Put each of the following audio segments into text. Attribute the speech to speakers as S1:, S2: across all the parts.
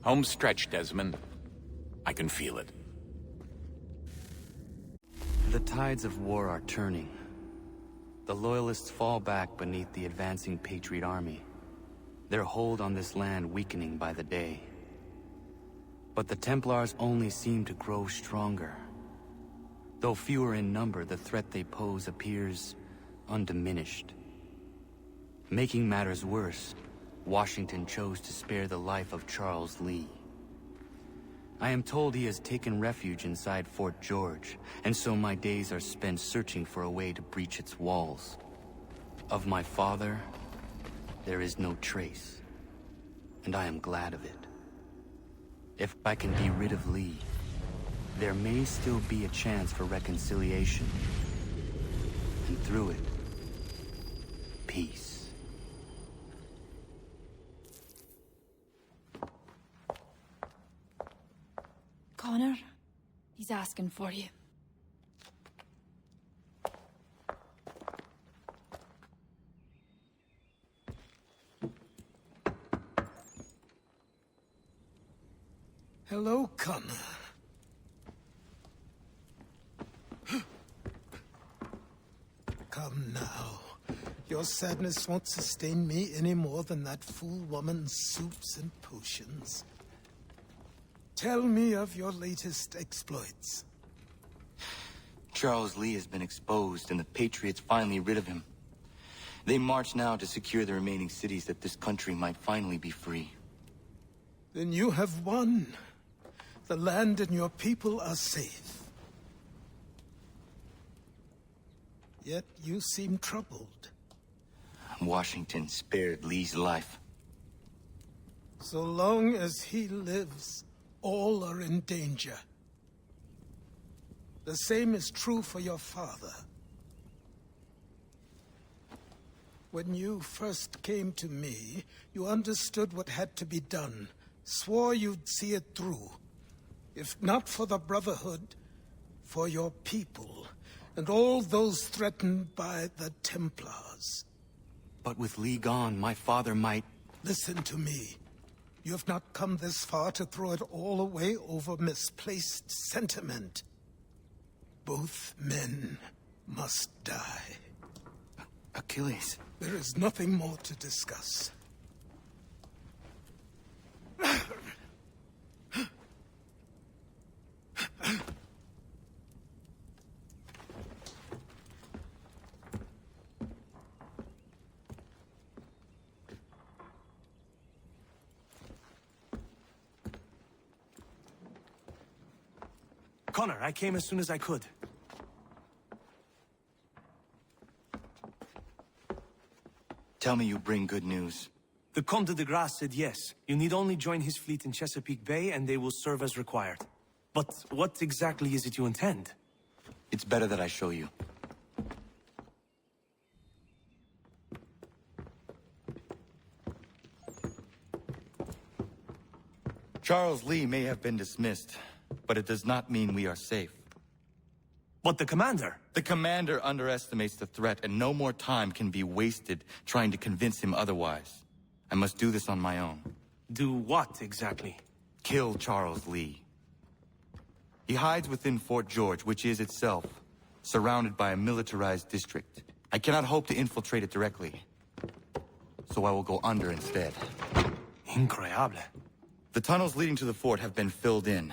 S1: Home stretch, Desmond. I can feel it.
S2: The tides of war are turning. The Loyalists fall back beneath the advancing Patriot army, their hold on this land weakening by the day. But the Templars only seem to grow stronger. Though fewer in number, the threat they pose appears undiminished. Making matters worse, Washington chose to spare the life of Charles Lee. I am told he has taken refuge inside Fort George, and so my days are spent searching for a way to breach its walls. Of my father, there is no trace, and I am glad of it. If I can be rid of Lee, there may still be a chance for reconciliation. And through it, peace.
S3: Connor, he's asking for you.
S4: Hello, Connor. Come now. Your sadness won't sustain me any more than that fool woman's soups and potions. Tell me of your latest exploits.
S2: Charles Lee has been exposed, and the Patriots finally rid of him. They march now to secure the remaining cities that this country might finally be free.
S4: Then you have won. The land and your people are safe. Yet you seem troubled.
S2: Washington spared Lee's life.
S4: So long as he lives, all are in danger. The same is true for your father. When you first came to me, you understood what had to be done, swore you'd see it through. If not for the Brotherhood, for your people, and all those threatened by the Templars.
S2: But with Lee gone, my father might...
S4: Listen to me. You have not come this far to throw it all away over misplaced sentiment. Both men must die.
S2: Achilles.
S4: There is nothing more to discuss.
S5: Connor, I came as soon as I could.
S2: Tell me you bring good news.
S5: The Comte de Grasse said yes. You need only join his fleet in Chesapeake Bay and they will serve as required. But what exactly is it you intend?
S2: It's better that I show you. Charles Lee may have been dismissed, but it does not mean we are safe.
S5: But the commander?
S2: The commander underestimates the threat, and no more time can be wasted trying to convince him otherwise. I must do this on my own.
S5: Do what, exactly?
S2: Kill Charles Lee. He hides within Fort George, which is itself surrounded by a militarized district. I cannot hope to infiltrate it directly, so I will go under instead.
S5: Incroyable.
S2: The tunnels leading to the fort have been filled in.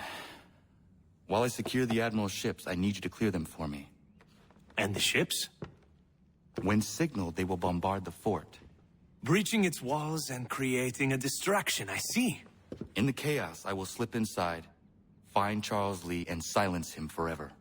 S2: While I secure the Admiral's ships, I need you to clear them for me.
S5: And the ships?
S2: When signaled, they will bombard the fort.
S5: Breaching its walls and creating a distraction, I see.
S2: In the chaos, I will slip inside, find Charles Lee, and silence him forever.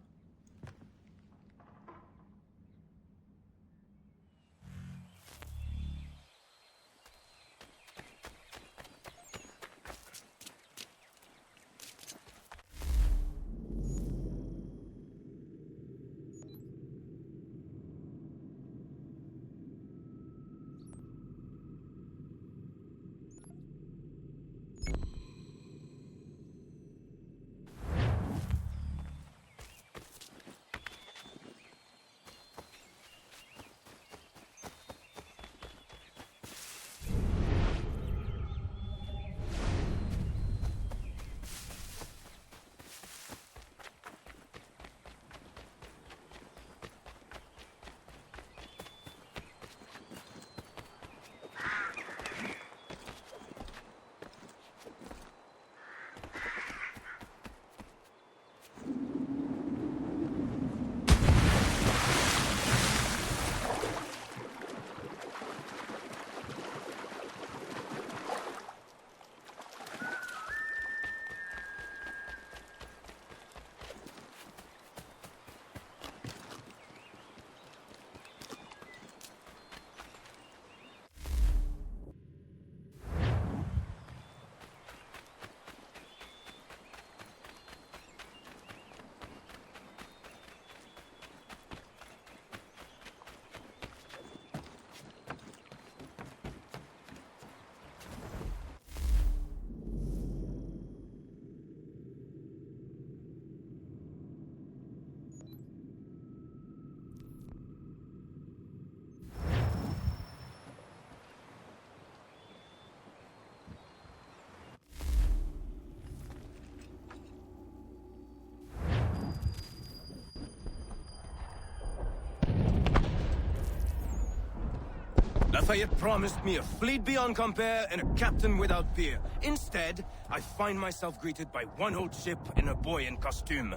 S6: Lafayette promised me a fleet beyond compare and a captain without peer. Instead, I find myself greeted by one old ship and a boy in costume.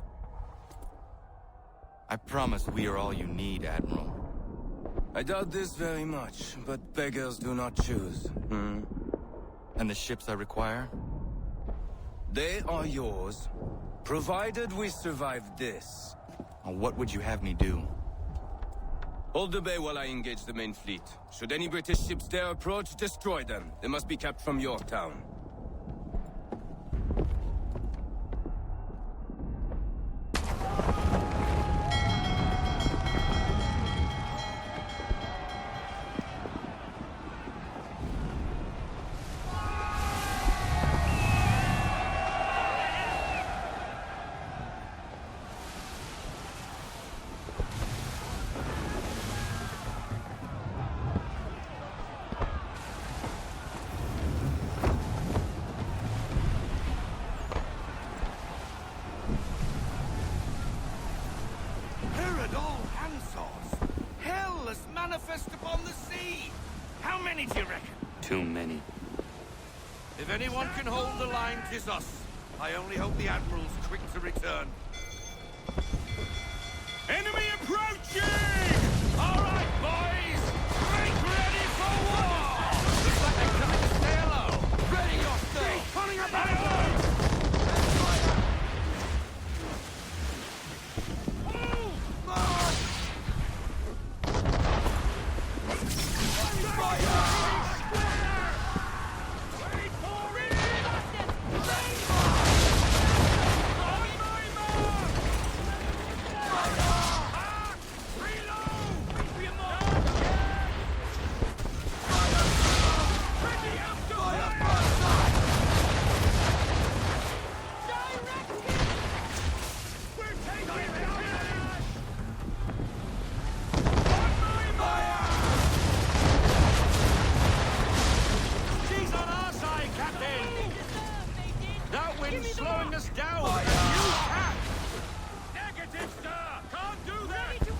S2: I promise we are all you need, Admiral.
S6: I doubt this very much, but beggars do not choose.
S2: And the ships I require?
S6: They are yours, provided we survive this.
S2: What would you have me do?
S6: Hold the bay while I engage the main fleet. Should any British ships dare approach, destroy them. They must be kept from Yorktown.
S7: Herod all handsors! Hell is manifest upon the sea! How many do you reckon?
S2: Too many.
S7: If anyone can hold the line, 'tis us. I only hope the Admiral's quick to return. Enemy approaching! All right, boys! Make ready for war! Looks like they're coming to stay low. Ready yourself! Pulling up slowing us down! You can't! Negative, sir! Can't do that! Ready to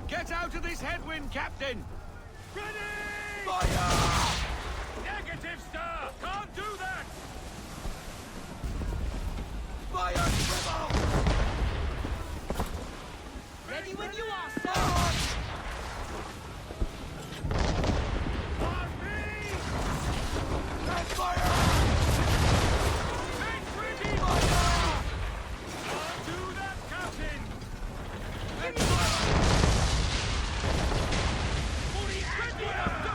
S7: Get out of this headwind, Captain! Ready! Fire! Negative, sir! Can't do that! Fire, swivel!
S3: Ready when you are, sir!
S7: On me! And fire! Make ready! Fire! Can't do that, Captain! And fire! Ready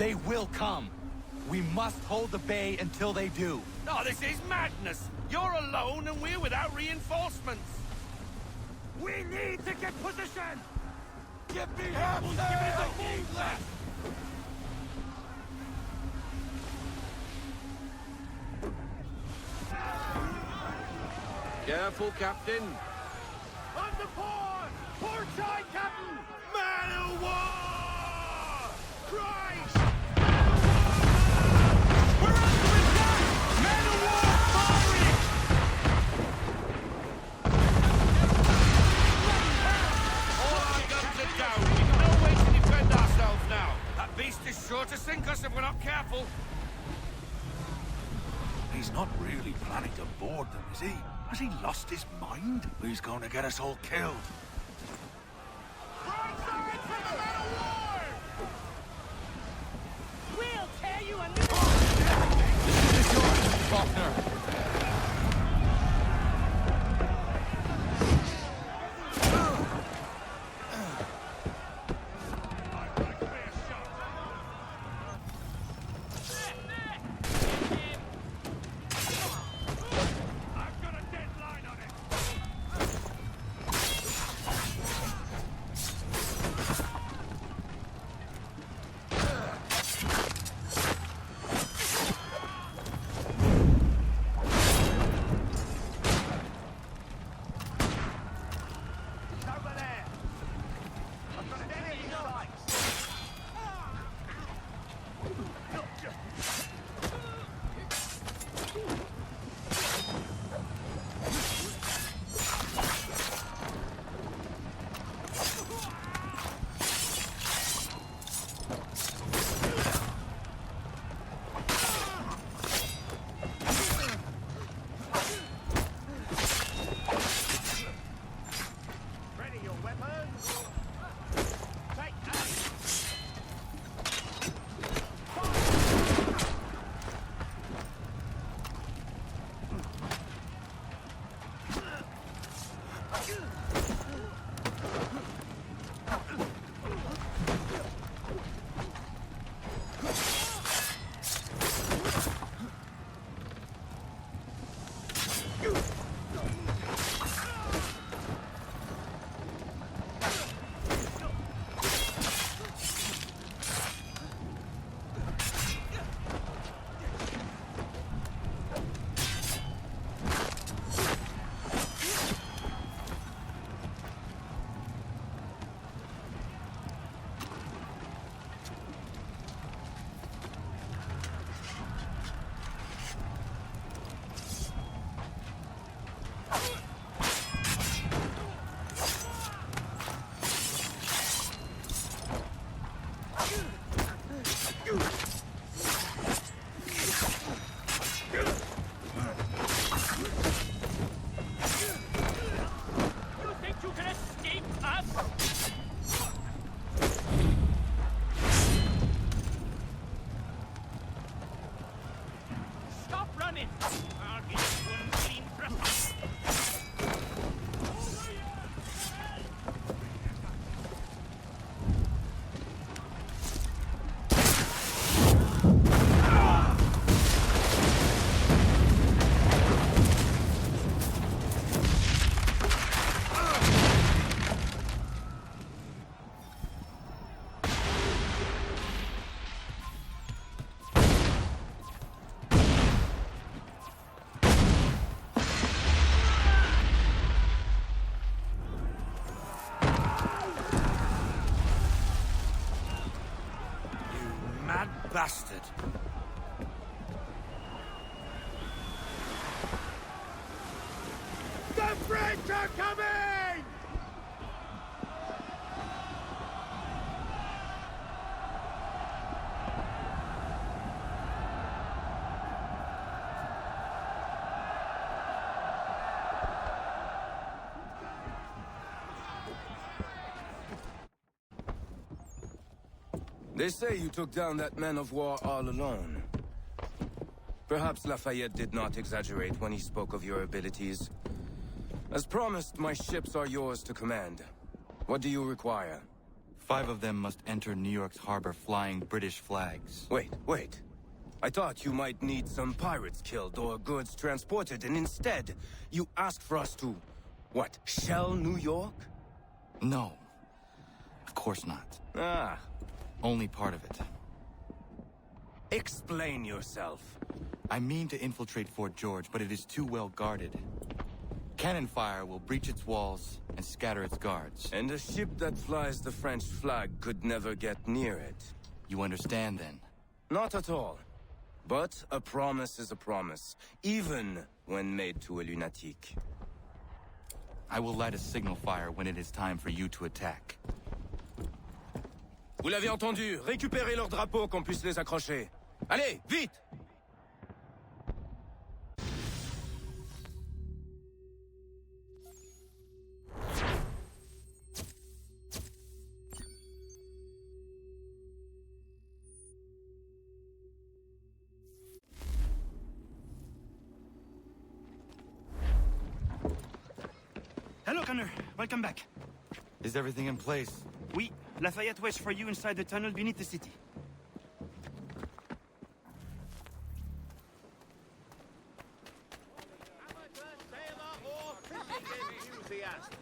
S8: They will come. We must hold the bay until they do.
S7: Oh, this is madness! You're alone and we're without reinforcements! We need to get position! Give me help! Give me the move left! Careful, Captain! Under port! Port side, Captain! Man of war! Christ! We're under attack! Man of war firing! All our guns are down. We've no way to defend ourselves now. That beast is sure to sink us if we're not careful.
S9: He's not really planning to board them, is he? Has he lost his mind? He's going to get us all killed.
S7: Broadside from the man of war! We'll tear you a new
S8: This is yours, Faulkner.
S7: I've got a deadline on it! It's over there! I've got a enemy in sight! Ready your weapons! Take aim! You think you can escape us? Stop running! I'll give you one clean thrust. You mad bastard! The French are coming!
S6: They say you took down that man of war all alone. Perhaps Lafayette did not exaggerate when he spoke of your abilities. As promised, my ships are yours to command. What do you require?
S8: 5 of them must enter New York's harbor flying British flags.
S6: Wait. I thought you might need some pirates killed or goods transported, and instead, you asked for us to, what, shell New York?
S8: No. Of course not.
S6: Ah.
S8: Only part of it.
S6: Explain yourself.
S8: I mean to infiltrate Fort George, but it is too well guarded. Cannon fire will breach its walls and scatter its guards.
S6: And a ship that flies the French flag could never get near it.
S8: You understand, then?
S6: Not at all. But a promise is a promise, even when made to a lunatic.
S8: I will light a signal fire when it is time for you to attack.
S6: Vous l'avez entendu, récupérez leurs drapeaux qu'on puisse les accrocher. Allez, vite!
S10: Hello, Connor. Welcome back.
S8: Is everything in place?
S10: Oui, Lafayette waits for you inside the tunnel beneath the city.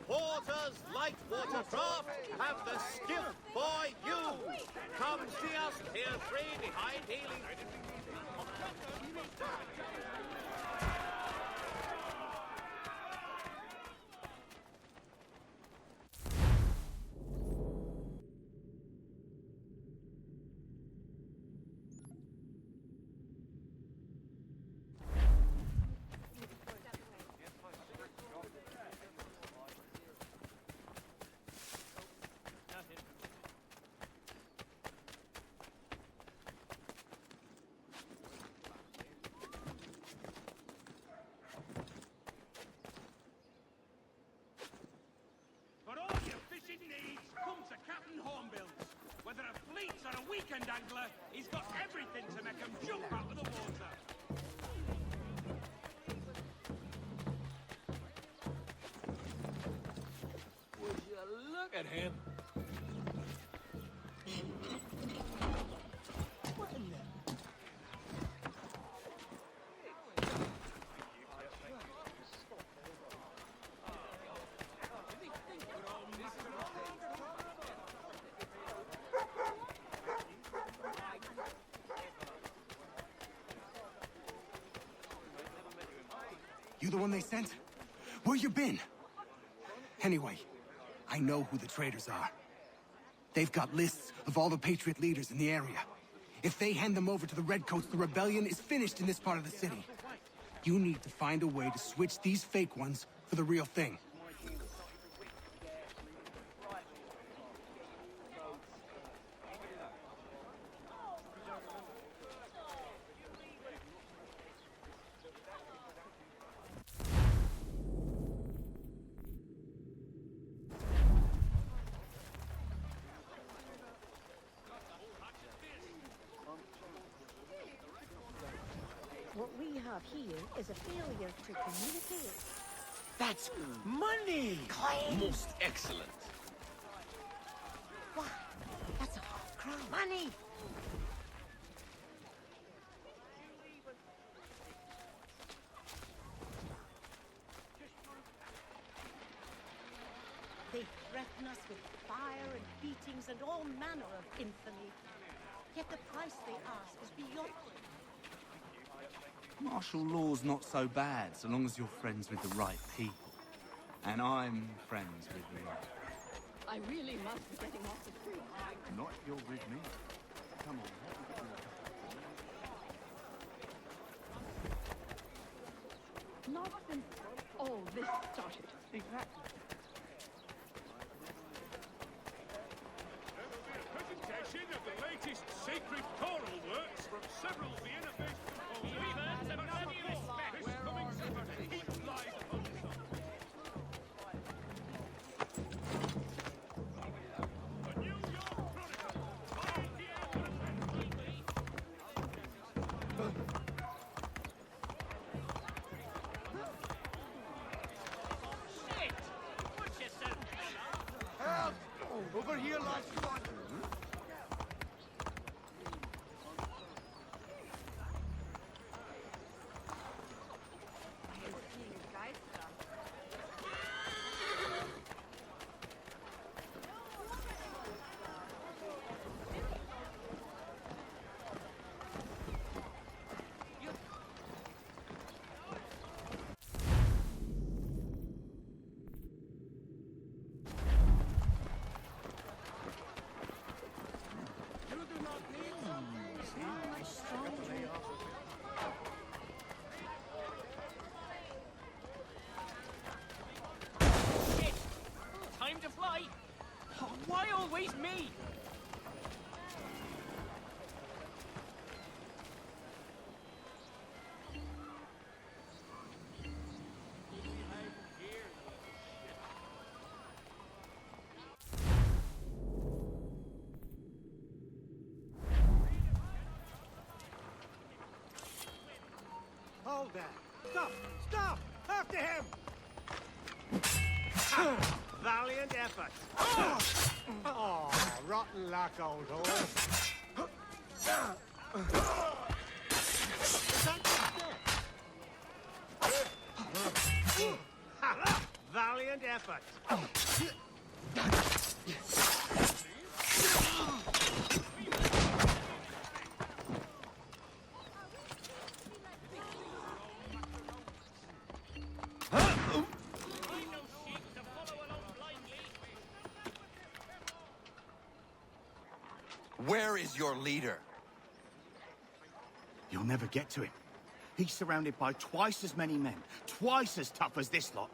S7: Porters, light watercraft, have the skiff for you. Come see us, Pier 3 behind Healy. For all your fishing needs, come to Captain Hornbill's. Whether a fleet or a weekend angler, he's got everything to make 'em jump out of the water.
S9: Would you look at him?
S11: You the one they sent? Where you been? Anyway, I know who the traitors are. They've got lists of all the Patriot leaders in the area. If they hand them over to the Redcoats, the rebellion is finished in this part of the city. You need to find a way to switch these fake ones for the real thing.
S12: What we have here is a failure to communicate.
S7: That's money! Most excellent.
S12: Why? That's a half-crown. Money! They threaten us with fire and beatings and all manner of infamy. Yet the price they ask is beyond...
S2: Martial law's not so bad, so long as you're friends with the right people. And I'm friends with the right.
S3: I really must be getting off the creek.
S2: Not if you're with me. Come on.
S3: Not since all this started.
S2: Exactly.
S7: Presentation of the latest sacred choral works from several Vienna-based composers. This coming Saturday, keep live concert. The New York Chronicle, 5 p.m. Shit! Put yourself down.
S9: Help! Over here, lads.
S7: hold there. Stop! Stop! After him! Valiant effort. Oh, rotten luck, old horse. Valiant effort.
S8: Where is your leader?
S9: You'll never get to him. He's surrounded by twice as many men, twice as tough as this lot.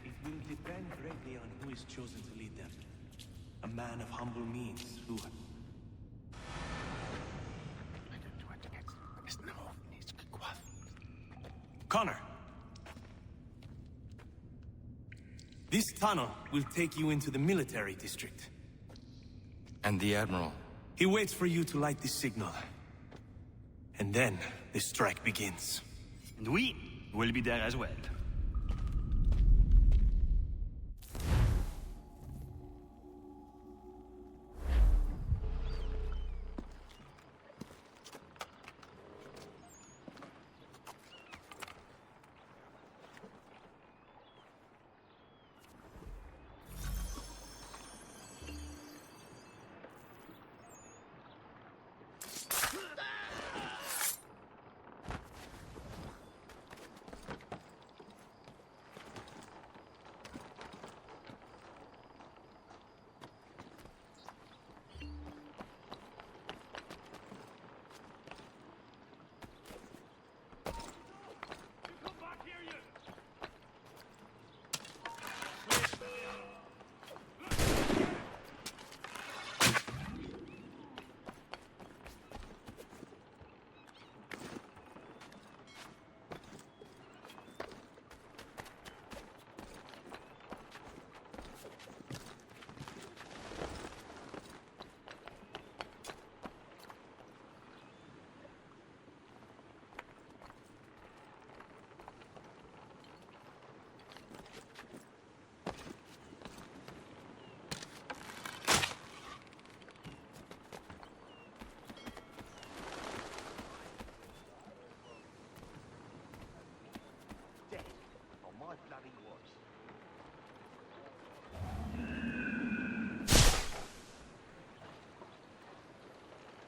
S5: It will depend greatly on who is chosen to lead them. A man of humble means who... Connor! This tunnel will take you into the military district.
S8: And the Admiral?
S5: He waits for you to light the signal. And then the strike begins.
S10: And we will be there as well.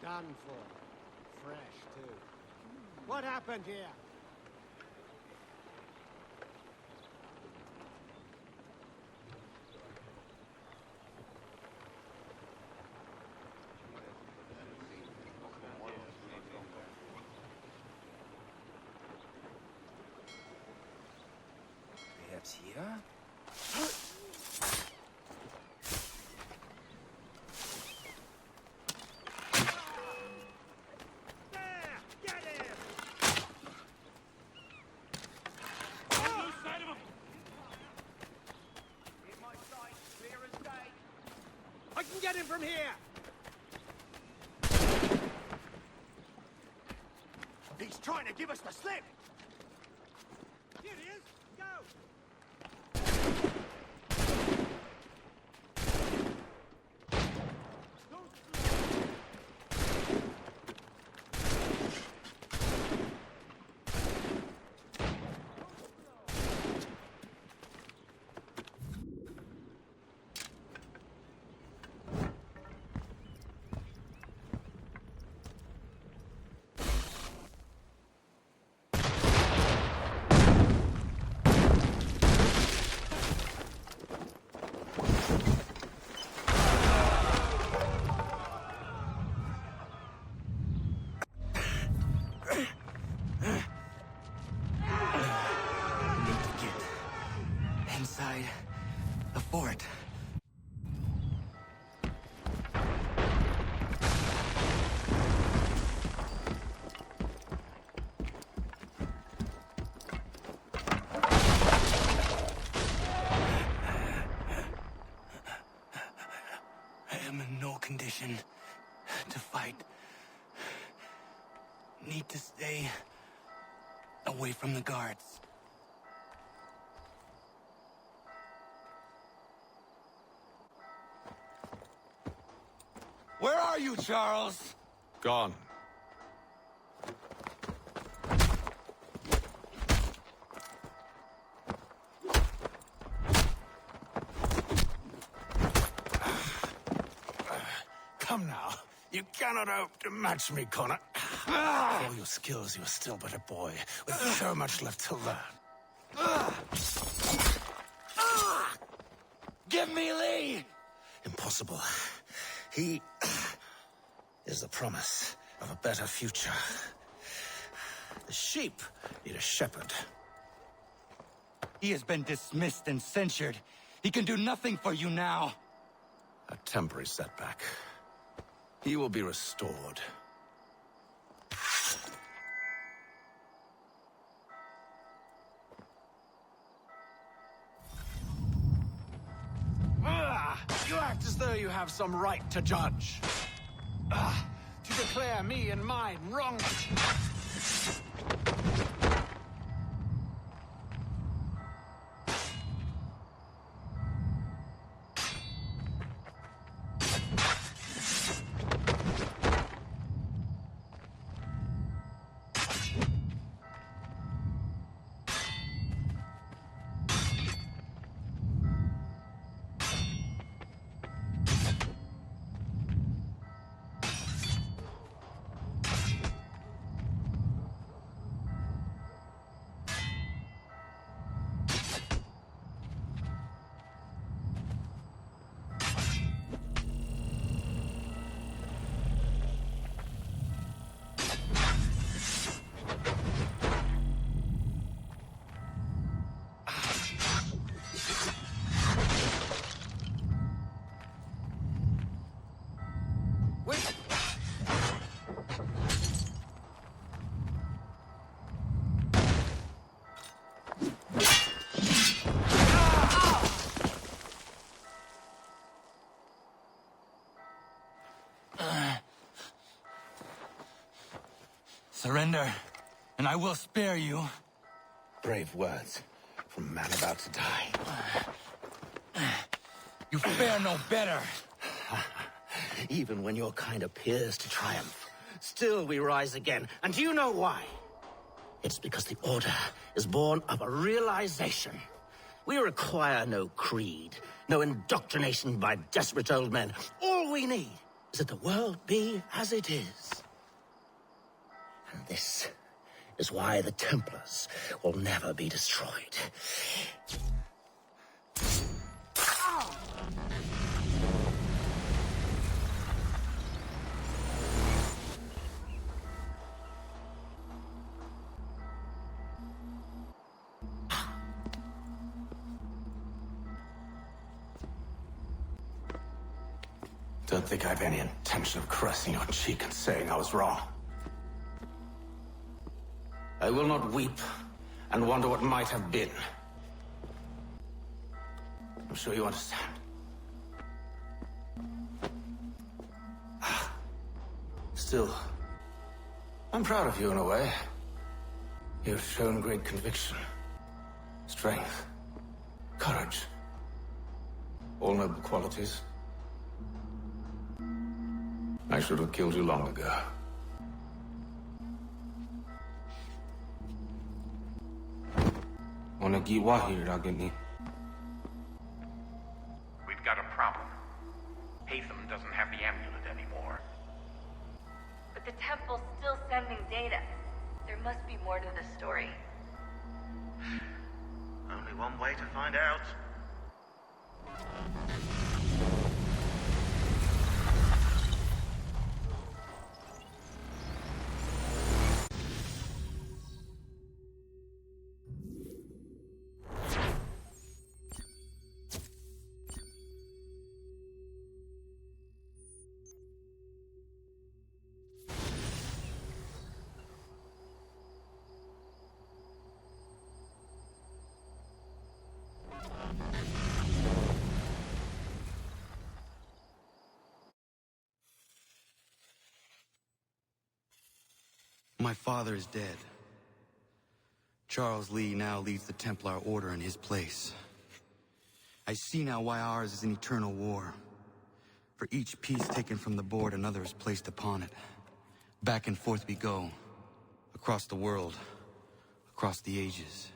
S7: Done for. Fresh, too. What happened here?
S6: Perhaps here?
S7: I can get him from here!
S9: He's trying to give us the slip!
S7: Here it is! Go!
S8: Need to get inside the fort. I am in no condition to fight. Need to stay away from the guards. Where are you, Charles?
S1: Gone.
S9: Come now. You cannot hope to match me, Connor. For all your skills, you are still but a boy, with so much left to learn.
S8: Give me Lee!
S9: Impossible. He is the promise of a better future. The sheep need a shepherd.
S8: He has been dismissed and censured. He can do nothing for you now.
S9: A temporary setback. He will be restored.
S7: You act as though you have some right to judge. To declare me and mine wrong.
S8: Surrender, and I will spare you.
S9: Brave words from a man about to die.
S8: You fare no better.
S13: Even when your kind appears to triumph, still we rise again. And do you know why? It's because the Order is born of a realization. We require no creed, no indoctrination by desperate old men. All we need is that the world be as it is. And this is why the Templars will never be destroyed.
S9: Don't think I have any intention of caressing your cheek and saying I was wrong. I will not weep and wonder what might have been. I'm sure you understand. Still, I'm proud of you in a way. You've shown great conviction.
S6: Strength. Courage. All noble qualities. I should have killed you long ago.
S14: We've
S7: got a problem. Hatham doesn't have the amulet anymore.
S15: But the temple's still sending data. There must be more to the story.
S16: Only one way to find out.
S2: My father is dead. Charles Lee now leads the Templar Order in his place. I see now why ours is an eternal war. For each piece taken from the board, another is placed upon it. Back and forth we go. Across the world. Across the ages.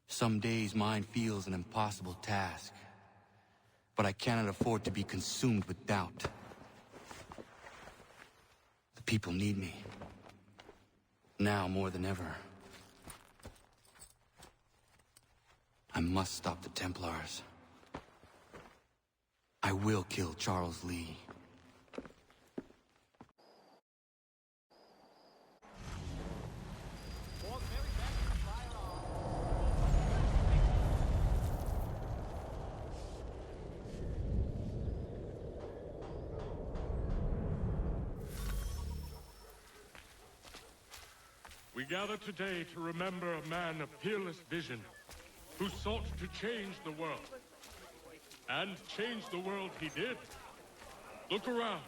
S2: Some days mine feels an impossible task. But I cannot afford to be consumed with doubt. The people need me. Now more than ever. I must stop the Templars. I will kill Charles Lee.
S17: We gather today to remember a man of peerless vision who sought to change the world. And change the world he did. Look around.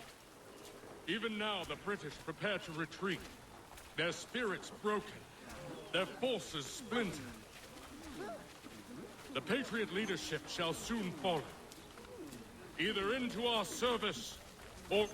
S17: Even now the British prepare to retreat. Their spirits broken. Their forces splintered. The Patriot leadership shall soon fall. Either into our service or...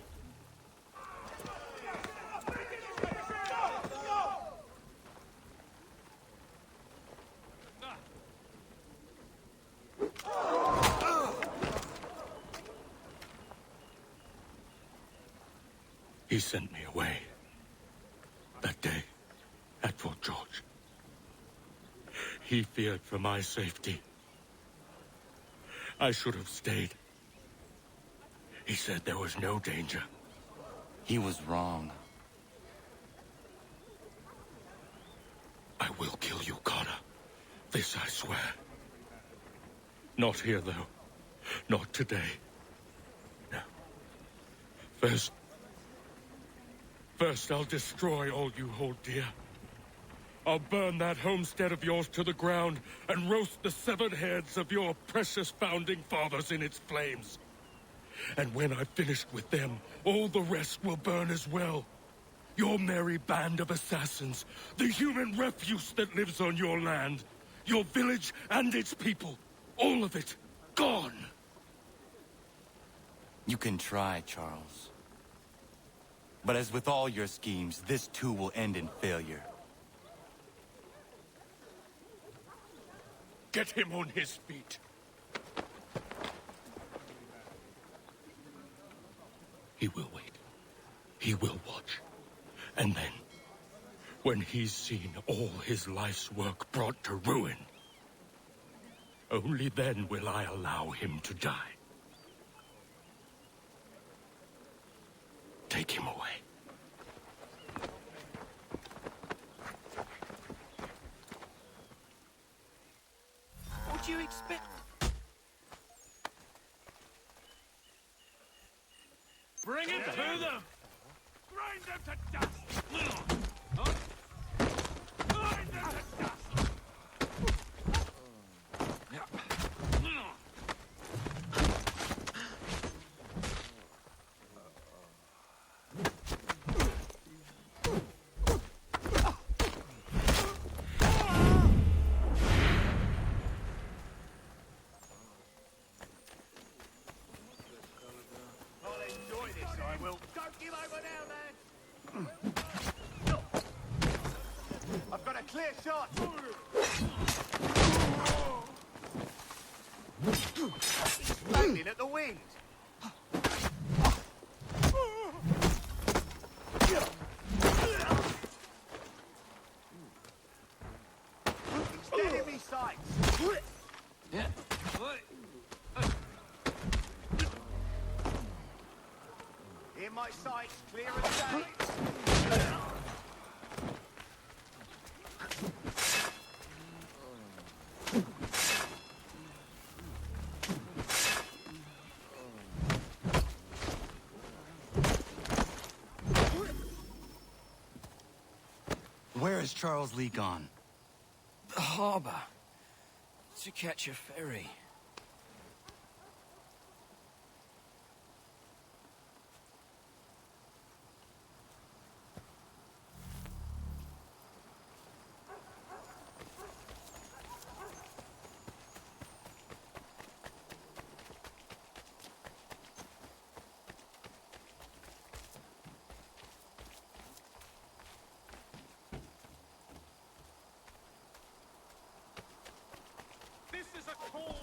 S17: He sent me away. That day, at Fort George. He feared for my safety. I should have stayed. He said there was no danger.
S2: He was wrong.
S17: I will kill you, Connor. This I swear. Not here, though. Not today. No. First, I'll destroy all you hold dear. I'll burn that homestead of yours to the ground and roast the severed heads of your precious founding fathers in its flames. And when I've finished with them, all the rest will burn as well. Your merry band of assassins, the human refuse that lives on your land, your village and its people, all of it, gone.
S2: You can try, Charles. But as with all your schemes, this too will end in failure.
S17: Get him on his feet. He will wait. He will watch. And then, when he's seen all his life's work brought to ruin, only then will I allow him to die. Take him away.
S7: What do you expect? Bring it to them! Grind them to dust! Huh? Grind them to dust! Clear shot! Landing at the wind! He's dead in me sights! In my sights, clear as day!
S2: Where is Charles Lee gone?
S14: The harbor. To catch a ferry.
S7: This is a call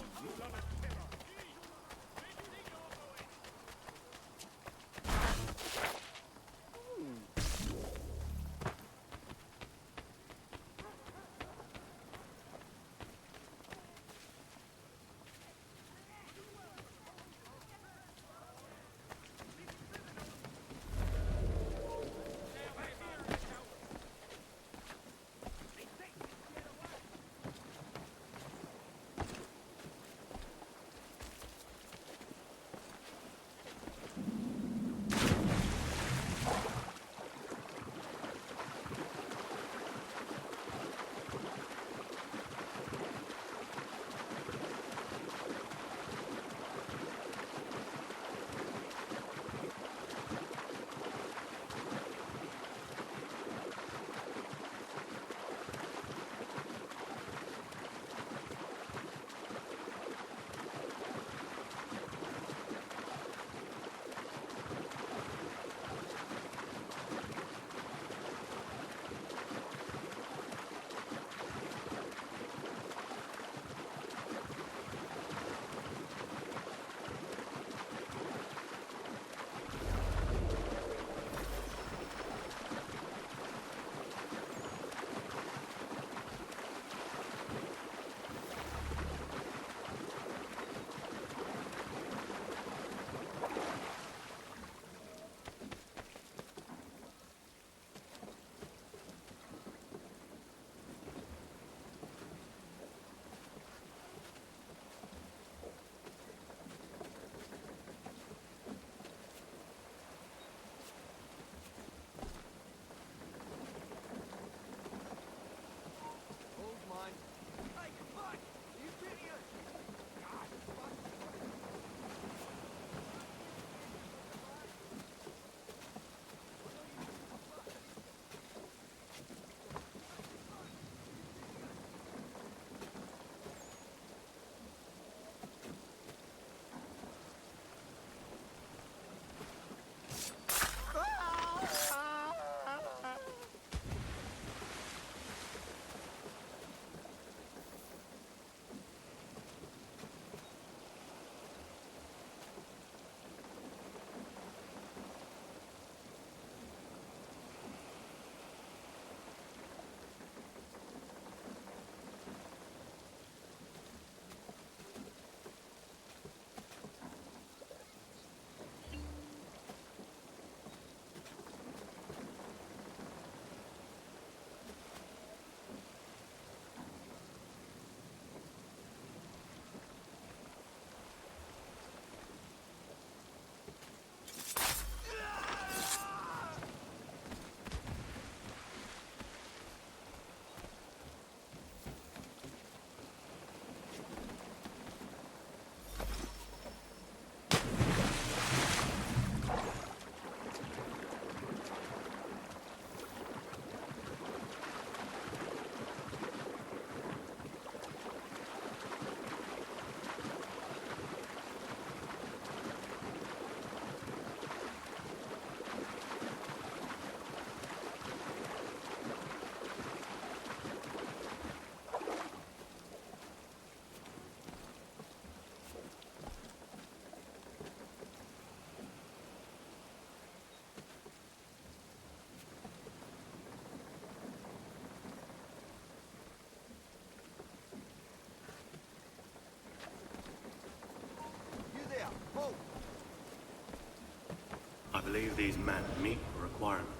S18: believe these men meet the requirements.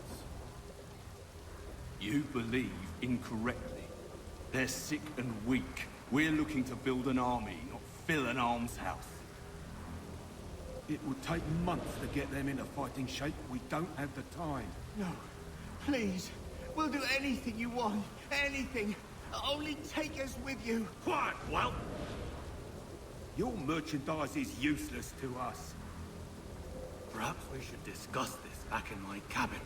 S19: You believe incorrectly. They're sick and weak. We're looking to build an army, not fill an almshouse. It would take months to get them into fighting shape. We don't have the time.
S20: No. Please. We'll do anything you want. Anything. Only take us with you.
S19: Quiet, Whelp! Your merchandise is useless to us.
S18: Perhaps we should discuss this back in my cabin.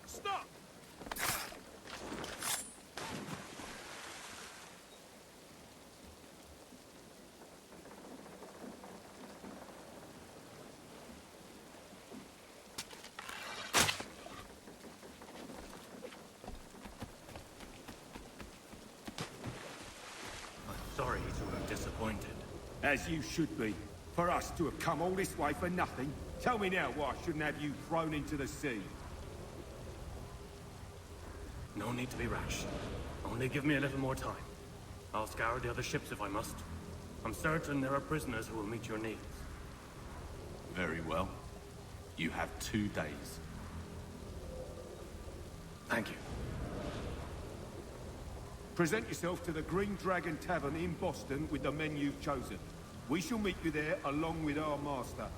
S7: Stop!
S18: I'm sorry to have disappointed.
S19: As you should be. For us to have come all this way for nothing. Tell me now why I shouldn't have you thrown into the sea.
S18: No need to be rash. Only give me a little more time. I'll scour the other ships if I must. I'm certain there are prisoners who will meet your needs.
S19: Very well. You have 2 days.
S18: Thank you.
S19: Present yourself to the Green Dragon Tavern in Boston with the men you've chosen. We shall meet you there along with our master.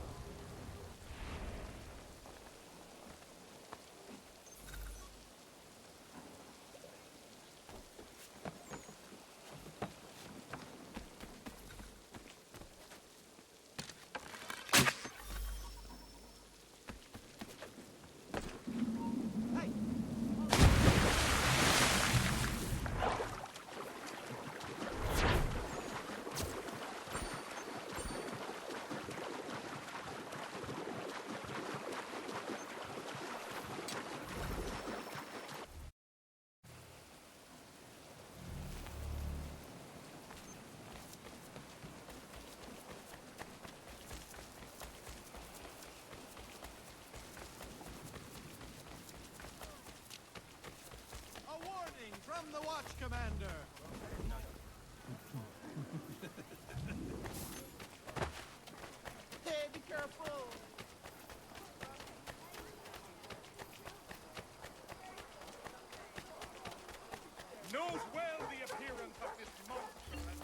S7: From the Watch Commander!
S20: Hey, be careful!
S7: Knows well the appearance of this monster and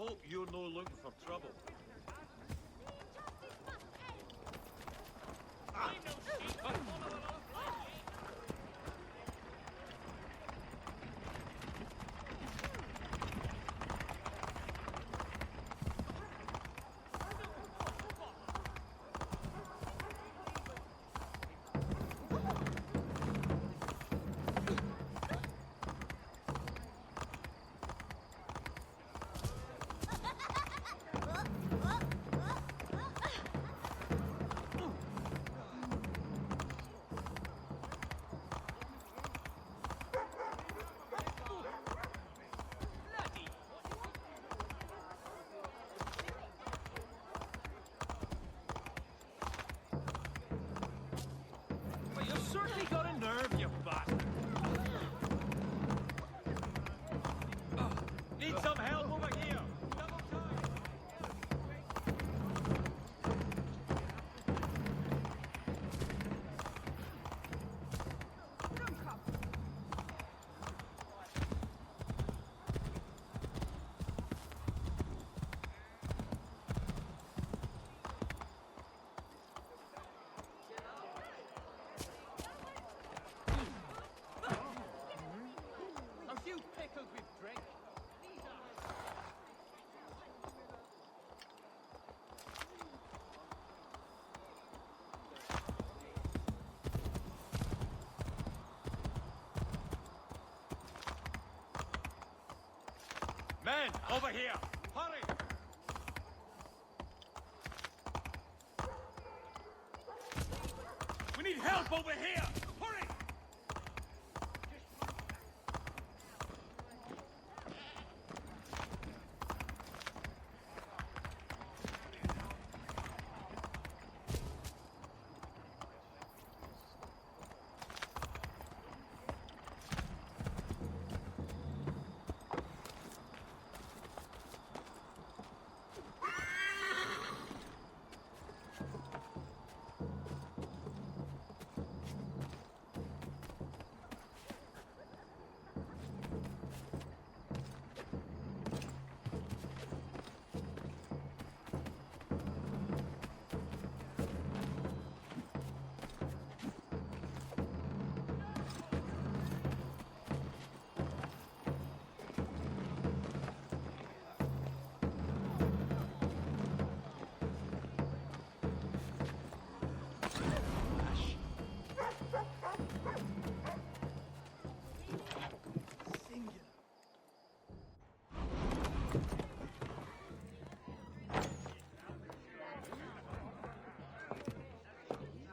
S7: hope you're no looking for trouble. Well, you've certainly got a nerve, you bastard. Need some help over here. Double time. A few pickles with drink. Men, over here! Hurry! We need help over here! Hurry!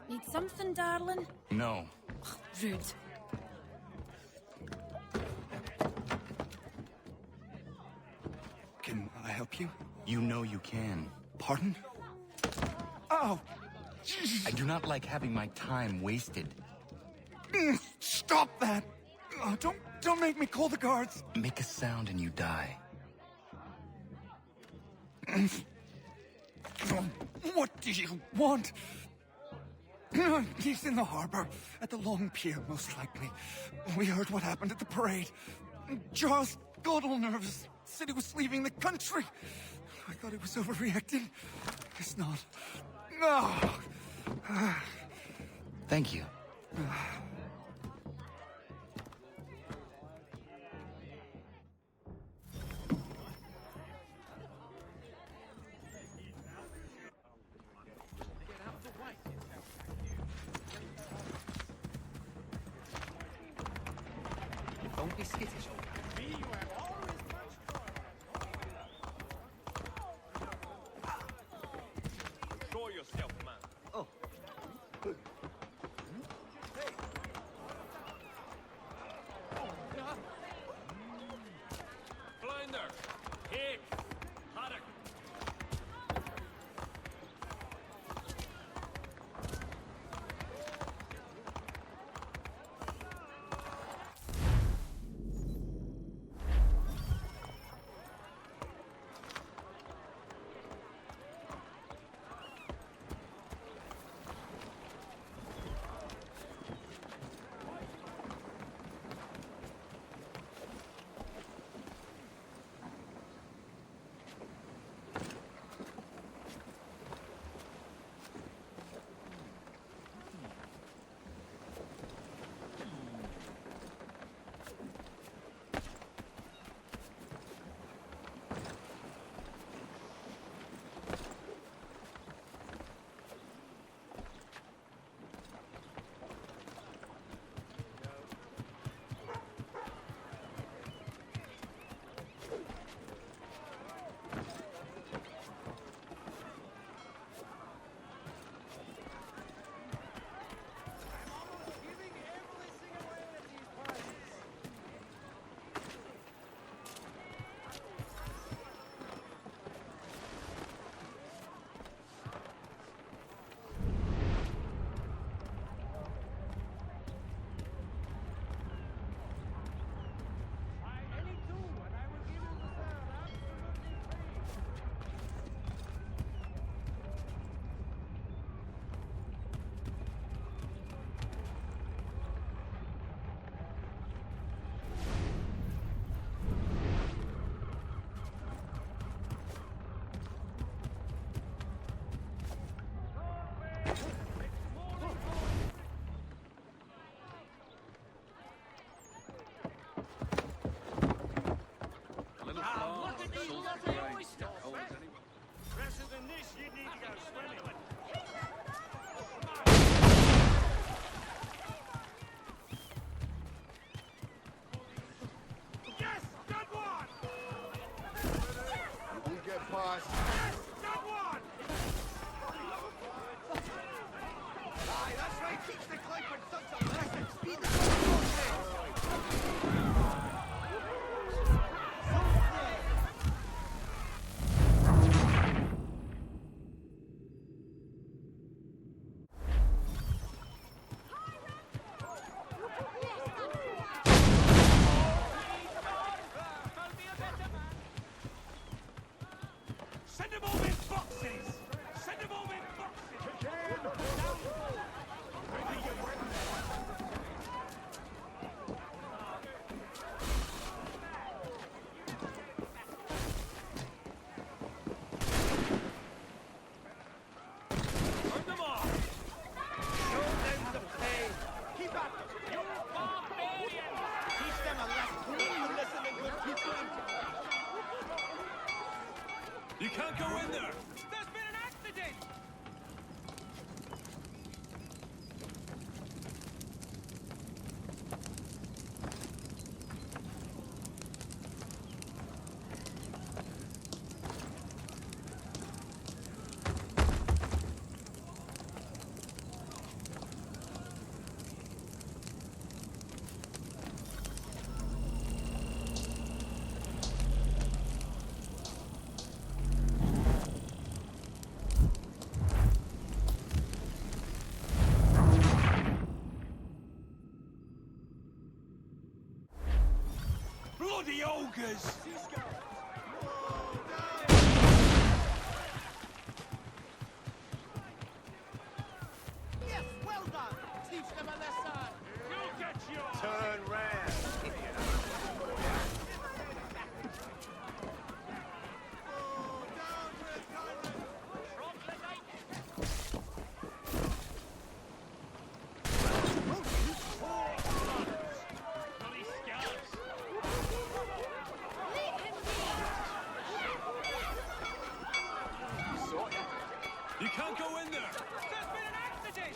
S3: Need something, darling?
S2: No.
S3: Rude.
S2: Can I help you? You know you can.
S8: Pardon?
S2: Oh! I do not like having my time wasted.
S8: Stop that! Don't make me call the guards!
S2: Make a sound and you die.
S8: What do you want? He's in the harbor, at the Long Pier, most likely. We heard what happened at the parade. Jaws got all nervous, said he was leaving the country. I thought he was overreacting. It's not. No!
S2: Thank you.
S14: Don't be skittish, old
S7: Show yourself, man.
S14: Oh.
S7: Blinder! Hit! Haddock! Fresher than this, you'd need to go swimming. Yes, good one!
S21: We get past.
S7: Yes, good one!
S20: Aye, that's right. Teach the Clifford such a lesson. Speed the process.
S7: Send them all in boxes! Send them all in boxes! Turn them off! Show them the pain!
S20: Keep at them.
S7: You barbarians!
S20: Teach them a lesson. You listen and good people.
S7: You can't go in there! There's been an accident! Bloody ogres!
S20: Yes, well done. Teach them a lesson.
S7: You'll get yours!
S20: Turn round.
S7: Bloody scallops! You can't go in there! There's been an accident!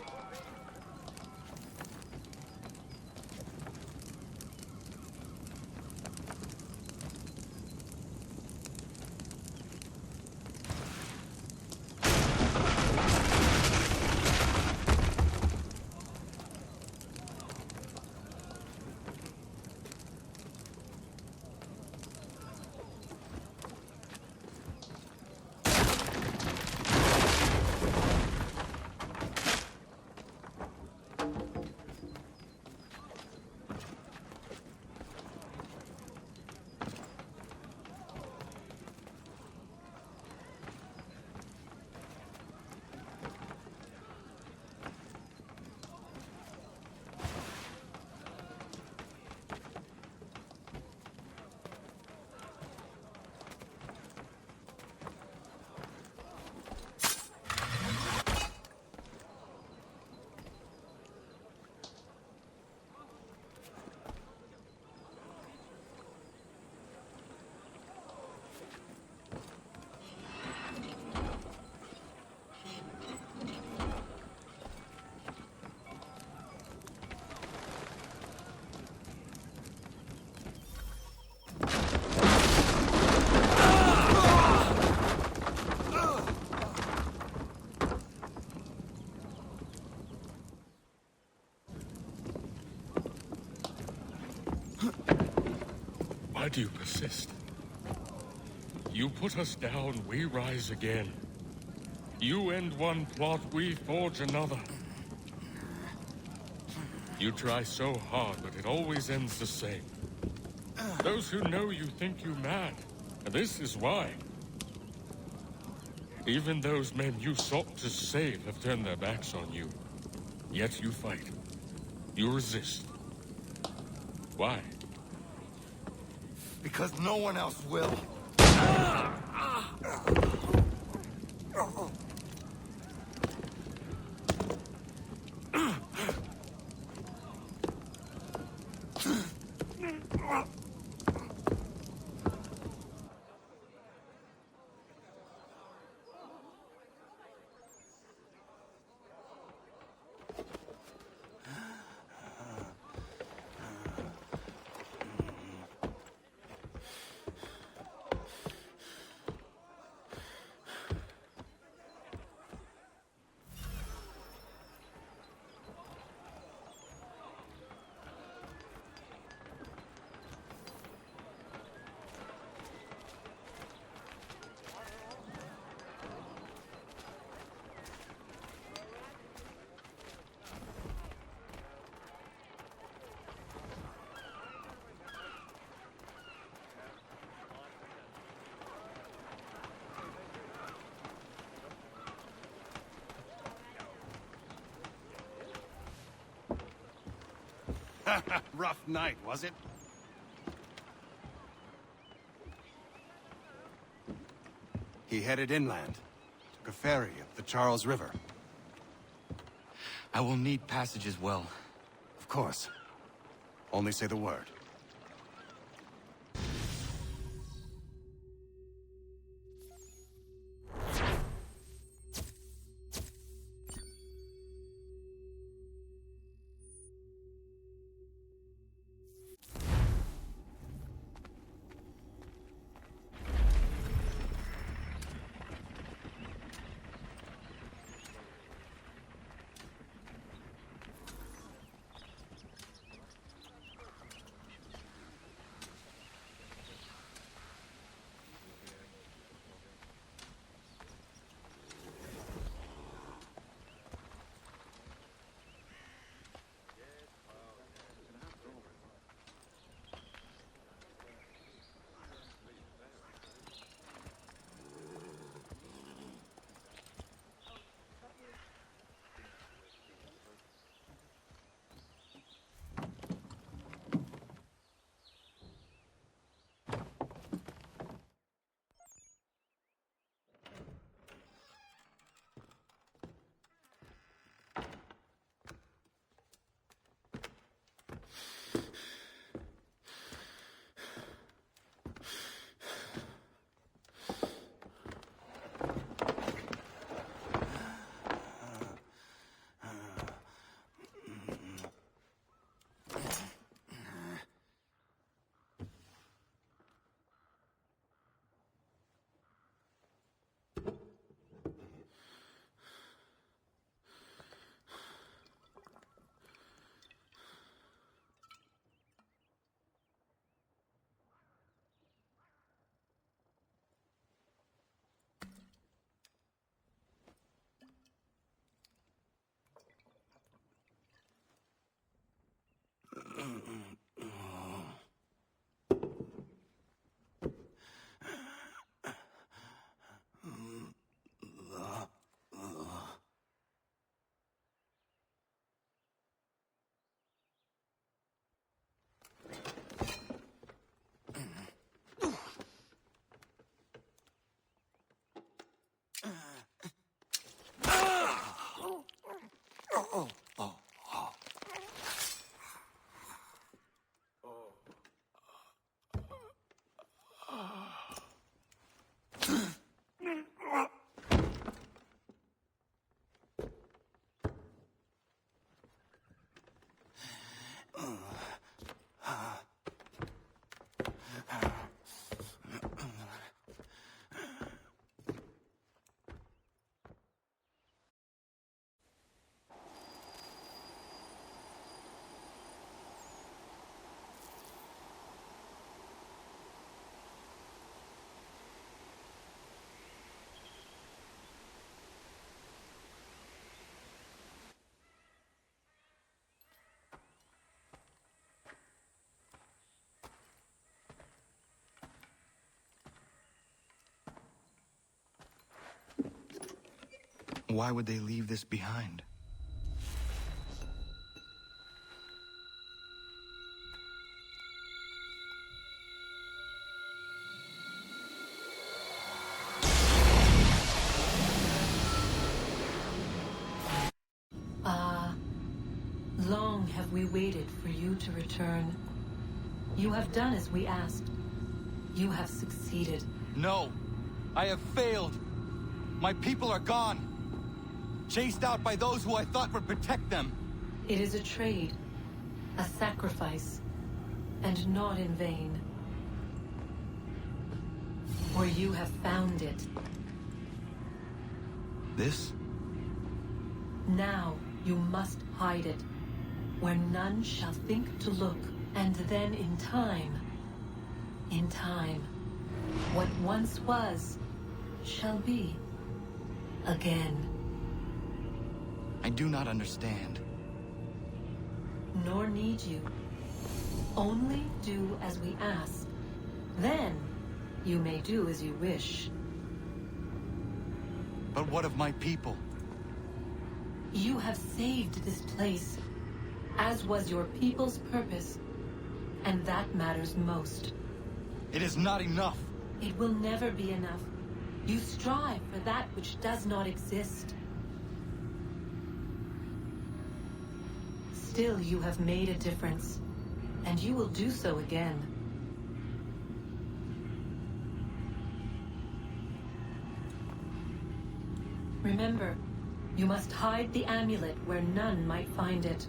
S17: Why do you persist? You put us down, we rise again. You end one plot, we forge another. You try so hard, but it always ends the same. Those who know you think you mad, and this is why. Even those men you sought to save have turned their backs on you. Yet you fight. You resist. Why?
S21: Because no one else will.
S11: Rough night, was it? He headed inland. Took a ferry up the Charles River.
S2: I will need passage as well.
S11: Of course. Only say the word.
S2: Why would they leave this behind?
S12: Long have we waited for you to return. You have done as we asked. You have succeeded.
S2: No! I have failed! My people are gone! Chased out by those who I thought would protect them!
S12: It is a trade, a sacrifice, and not in vain. For you have found it.
S2: This?
S12: Now you must hide it, where none shall think to look, and then in time, what once was, shall be again.
S2: I do not understand.
S12: Nor need you. Only do as we ask. Then, you may do as you wish.
S2: But what of my people?
S12: You have saved this place. as was your people's purpose, and that matters most.
S8: It is not enough.
S12: It will never be enough. You strive for that which does not exist. Still, you have made a difference, and you will do so again. Remember, you must hide the amulet where none might find it.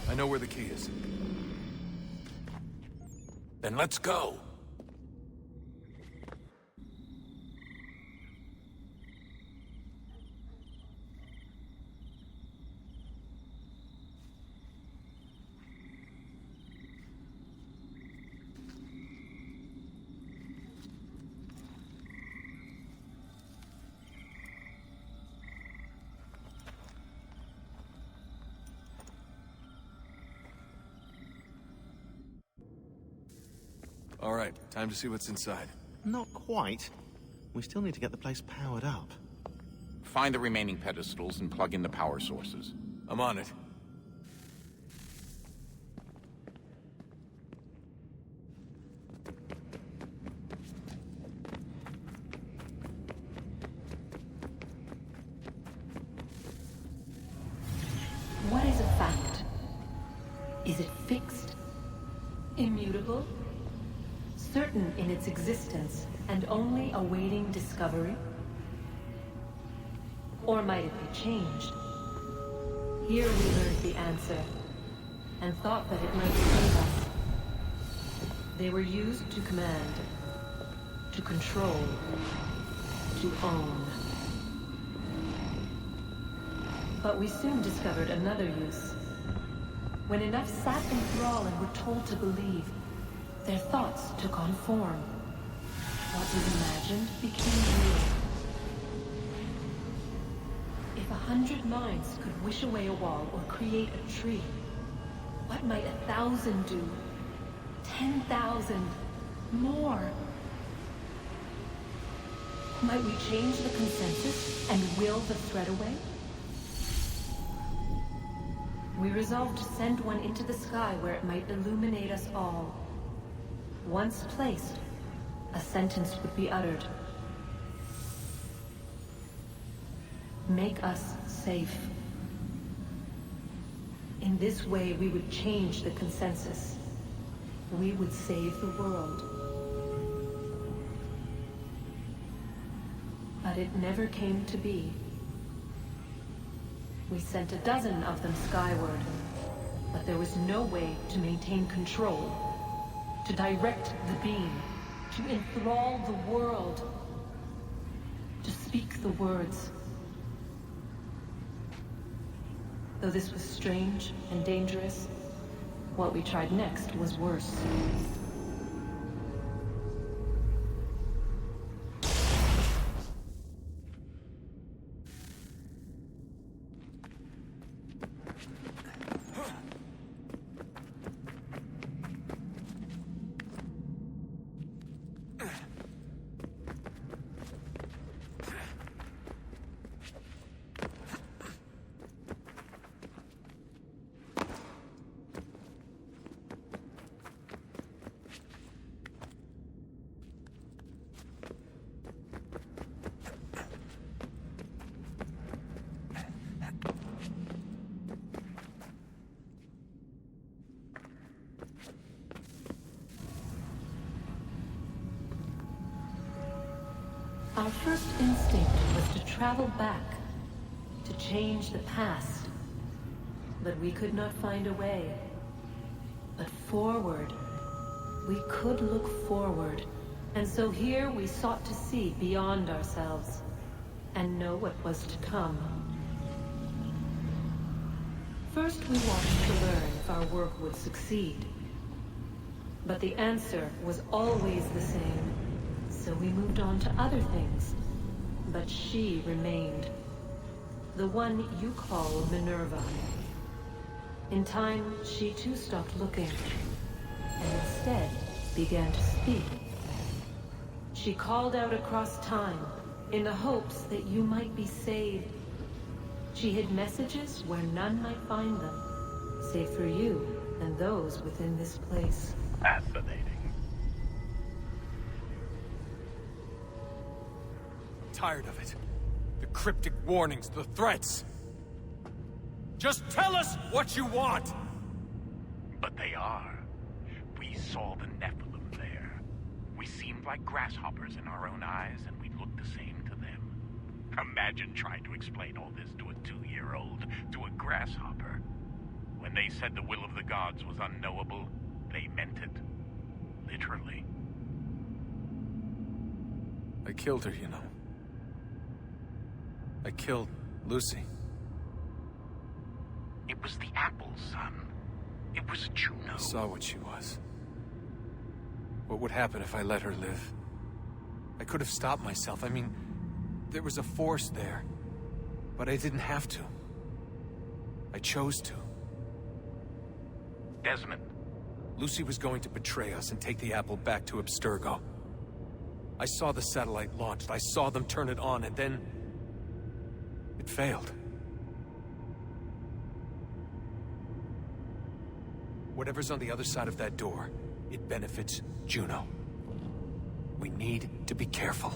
S1: I know where the key is. Then let's go.
S4: All right, time to see what's inside.
S22: Not quite. We still need to get the place powered up.
S1: Find the remaining pedestals and plug in the power sources.
S4: I'm on it.
S12: What is a fact? Is it fixed? Immutable? Certain in its existence and only awaiting discovery? Or might it be changed? Here we learned the answer, and thought that it might save us. They were used to command, to control, to own. But we soon discovered another use. When enough sat in thrall and were told to believe, their thoughts took on form. What was imagined became real. If 100 minds could wish away a wall or create a tree, what might 1,000 do? 10,000? More? Might we change the consensus and will the threat away? We resolved to send one into the sky where it might illuminate us all. Once placed, a sentence would be uttered. Make us safe. In this way, we would change the consensus. We would save the world. But it never came to be. We sent a dozen of them skyward, but there was no way to maintain control, to direct the beam, to enthrall the world, to speak the words. Though this was strange and dangerous, what we tried next was worse. Our first instinct was to travel back, to change the past. But we could not find a way. But forward, we could look forward. And so here we sought to see beyond ourselves, and know what was to come. First we wanted to learn if our work would succeed. But the answer was always the same. So we moved on to other things. But she remained. The one you call Minerva. In time, she too stopped looking, and instead began to speak. She called out across time, in the hopes that you might be saved. She hid messages where none might find them, save for you and those within this place.
S5: Fascinating.
S4: Tired of it. The cryptic warnings, the threats. Just tell us what you want!
S5: But they are. We saw the Nephilim there. We seemed like grasshoppers in our own eyes, and we looked the same to them. Imagine trying to explain all this to a 2-year-old, to a grasshopper. When they said the will of the gods was unknowable, they meant it. Literally.
S4: I killed her, you know. I killed Lucy.
S5: It was the apple, son. It was Juno.
S4: I saw what she was. What would happen if I let her live? I could have stopped myself. I mean, there was a force there. But I didn't have to. I chose to.
S5: Desmond.
S4: Lucy was going to betray us and take the apple back to Abstergo. I saw the satellite launched. I saw them turn it on, and then it failed. Whatever's on the other side of that door, it benefits Juno. We need to be careful.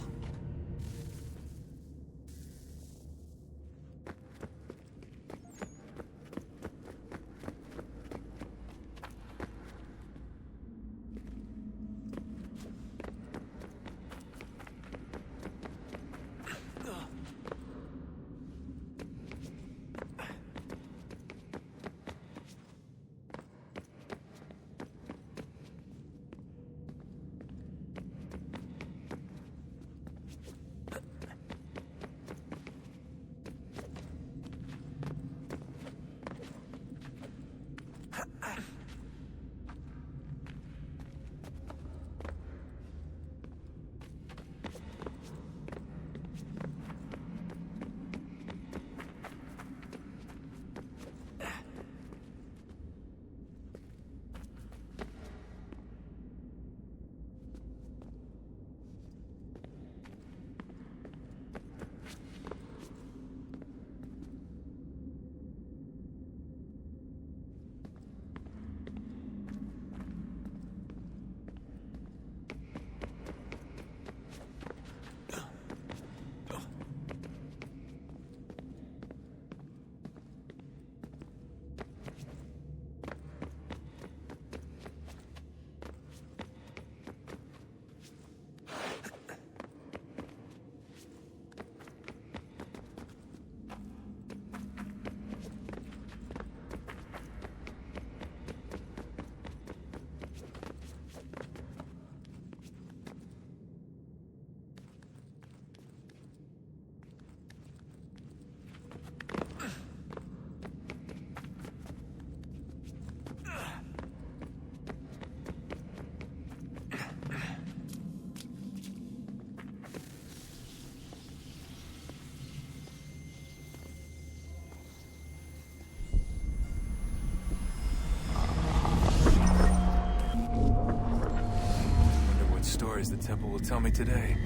S4: the temple will tell me today.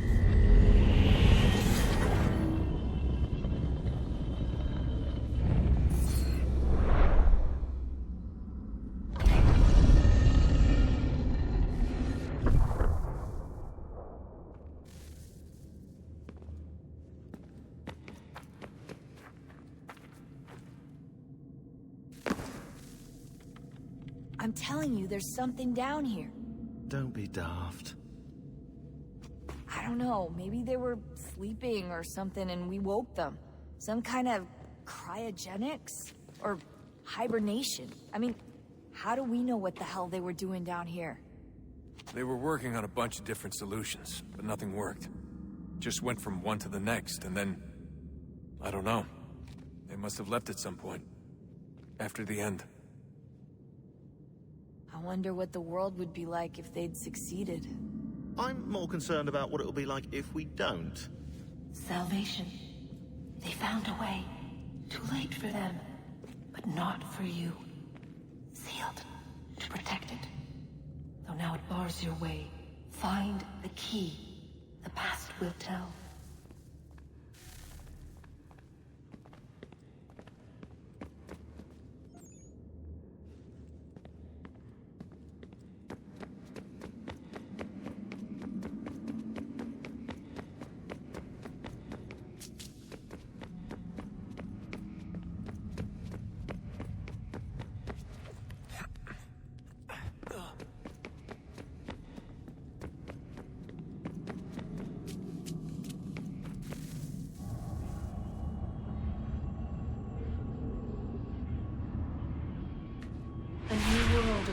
S3: I'm telling you, there's something down here.
S22: Don't be daft.
S3: I don't know, maybe they were sleeping or something and we woke them. Some kind of cryogenics? Or hibernation. I mean, how do we know what the hell they were doing down here?
S4: They were working on a bunch of different solutions, but nothing worked. Just went from one to the next, and then... I don't know. They must have left at some point. After the end.
S3: I wonder what the world would be like if they'd succeeded.
S22: I'm more concerned about what it'll be like if we don't.
S12: Salvation. They found a way. Too late for them, but not for you. Sealed to protect it. Though now it bars your way. Find the key. The past will tell.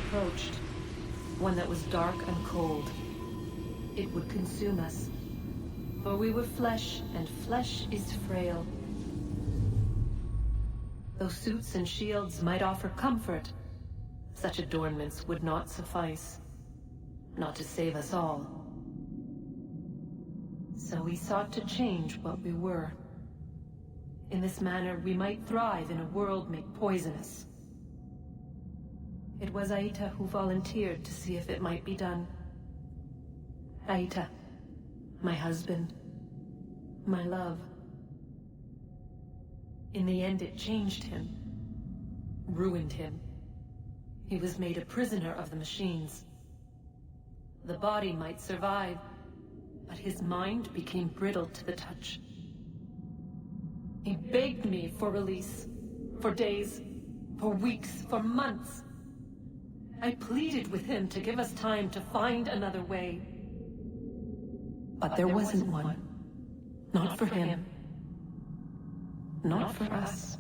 S12: Approached. One that was dark and cold. It would consume us. For we were flesh, and flesh is frail. Though suits and shields might offer comfort, such adornments would not suffice. Not to save us all. So we sought to change what we were. In this manner, we might thrive in a world made poisonous. It was Aita who volunteered to see if it might be done. Aita, my husband, my love. In the end, it changed him, ruined him. He was made a prisoner of the machines. The body might survive, but his mind became brittle to the touch. He begged me for release, for days, for weeks, for months. I pleaded with him to give us time to find another way. But there wasn't one. Not for him. Not for us.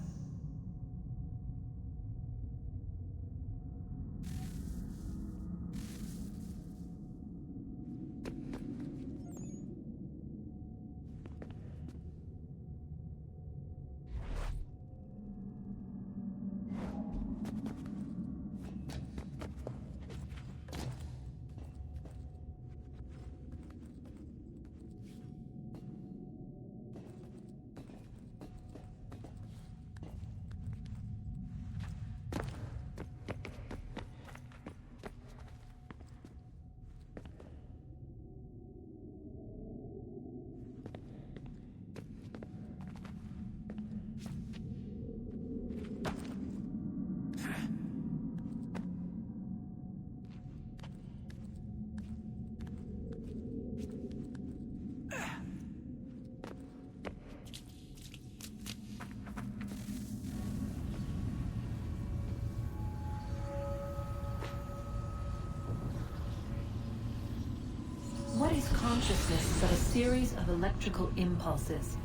S12: What is consciousness but a series of electrical impulses?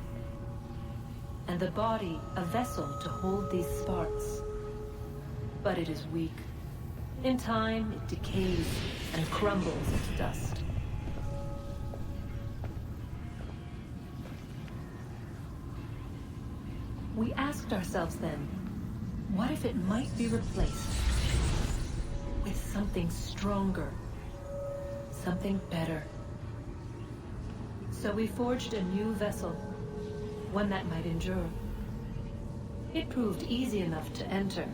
S12: And the body a vessel to hold these sparks. But it is weak. In time, it decays and crumbles into dust. We asked ourselves then, what if it might be replaced with something stronger, something better? So we forged a new vessel, one that might endure. It proved easy enough to enter.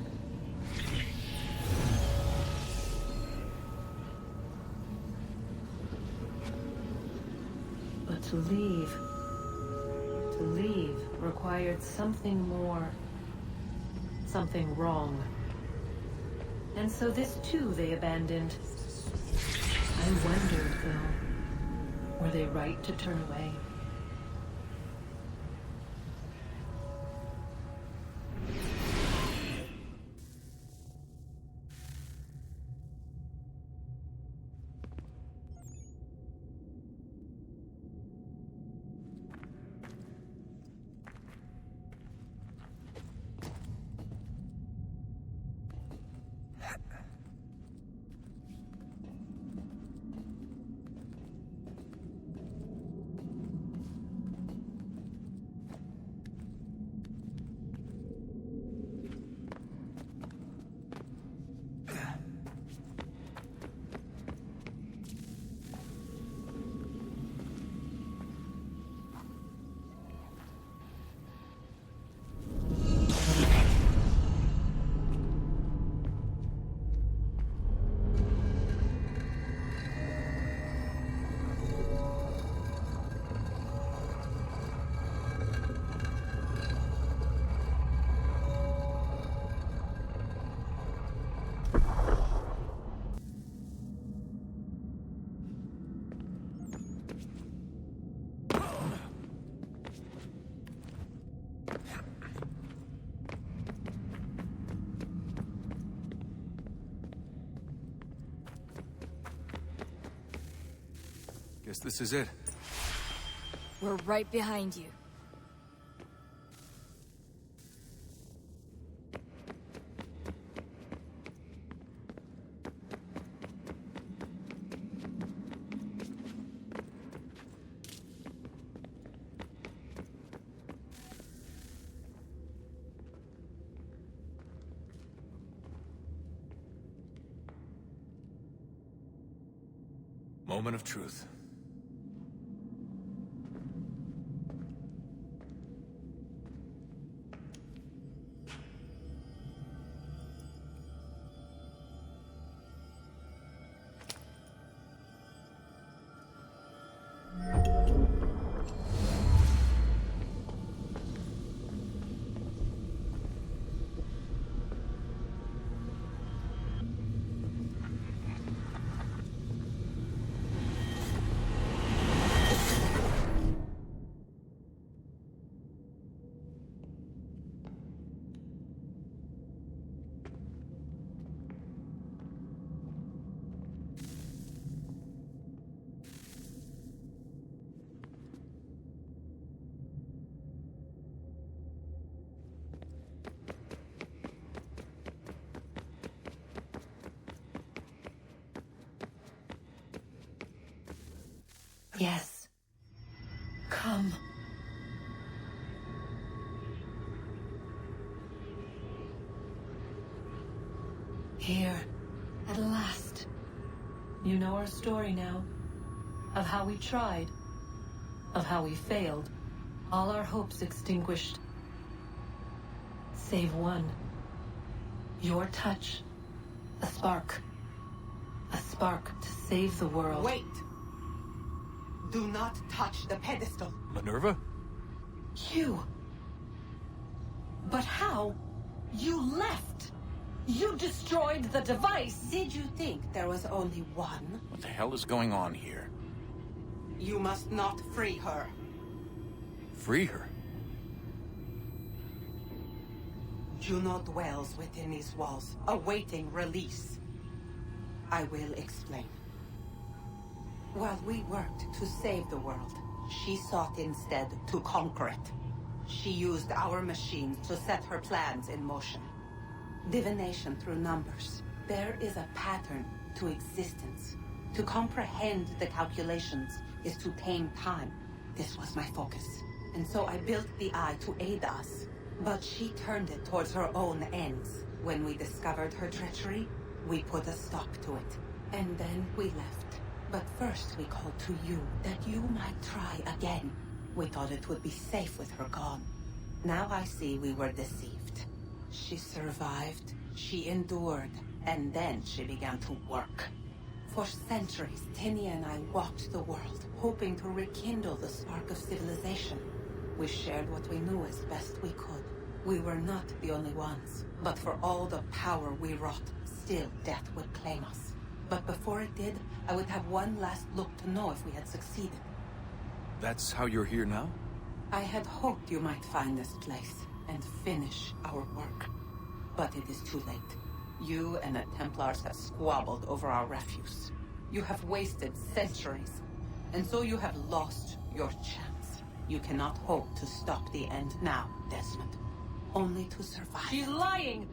S12: To leave. To leave required something more. Something wrong. And so this too they abandoned. I wondered, though, were they right to turn away?
S4: Guess this is it.
S3: We're right behind you.
S4: Moment of truth.
S12: Yes. Come. Here, at last. You know our story now. Of how we tried. Of how we failed. All our hopes extinguished. Save one. Your touch. A spark. A spark to save the world.
S10: Wait! Do not touch the pedestal.
S4: Minerva?
S12: You. But how? You left. You destroyed the device.
S10: Did you think there was only one?
S1: What the hell is going on here?
S10: You must not free her.
S4: Free her?
S10: Juno dwells within these walls, awaiting release. I will explain. While we worked to save the world, she sought instead to conquer it. She used our machines to set her plans in motion. Divination through numbers. There is a pattern to existence. To comprehend the calculations is to tame time. This was my focus. And so I built the eye to aid us. But she turned it towards her own ends. When we discovered her treachery, we put a stop to it. And then we left. But first we called to you, that you might try again. We thought it would be safe with her gone. Now I see we were deceived. She survived, she endured, and then she began to work. For centuries, Tinia and I walked the world, hoping to rekindle the spark of civilization. We shared what we knew as best we could. We were not the only ones, but for all the power we wrought, still death would claim us. But before it did, I would have one last look to know if we had succeeded.
S4: That's how you're here now?
S10: I had hoped you might find this place and finish our work. But it is too late. You and the Templars have squabbled over our refuse. You have wasted centuries, and so you have lost your chance. You cannot hope to stop the end now, Desmond. Only to survive.
S12: She's lying!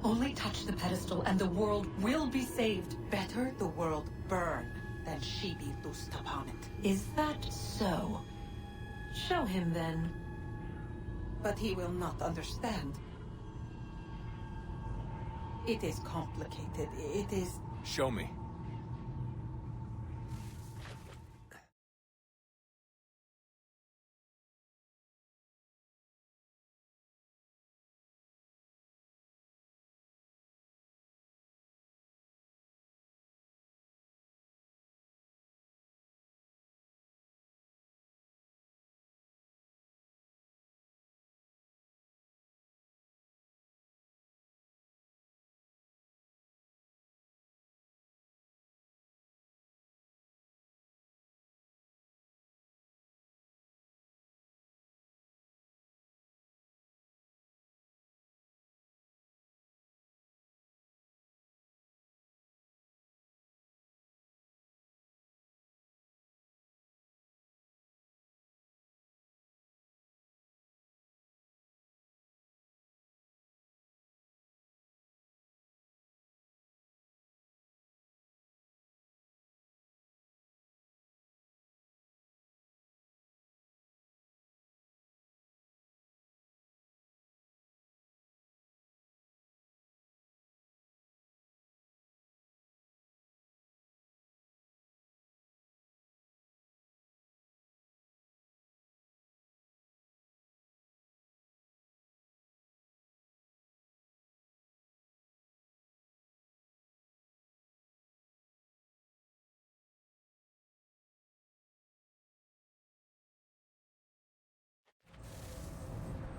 S12: Only touch the pedestal and the world will be saved.
S10: Better the world burn than she be loosed upon it.
S12: Is that so? Show him then.
S10: But he will not understand. It is complicated. It is...
S4: Show me.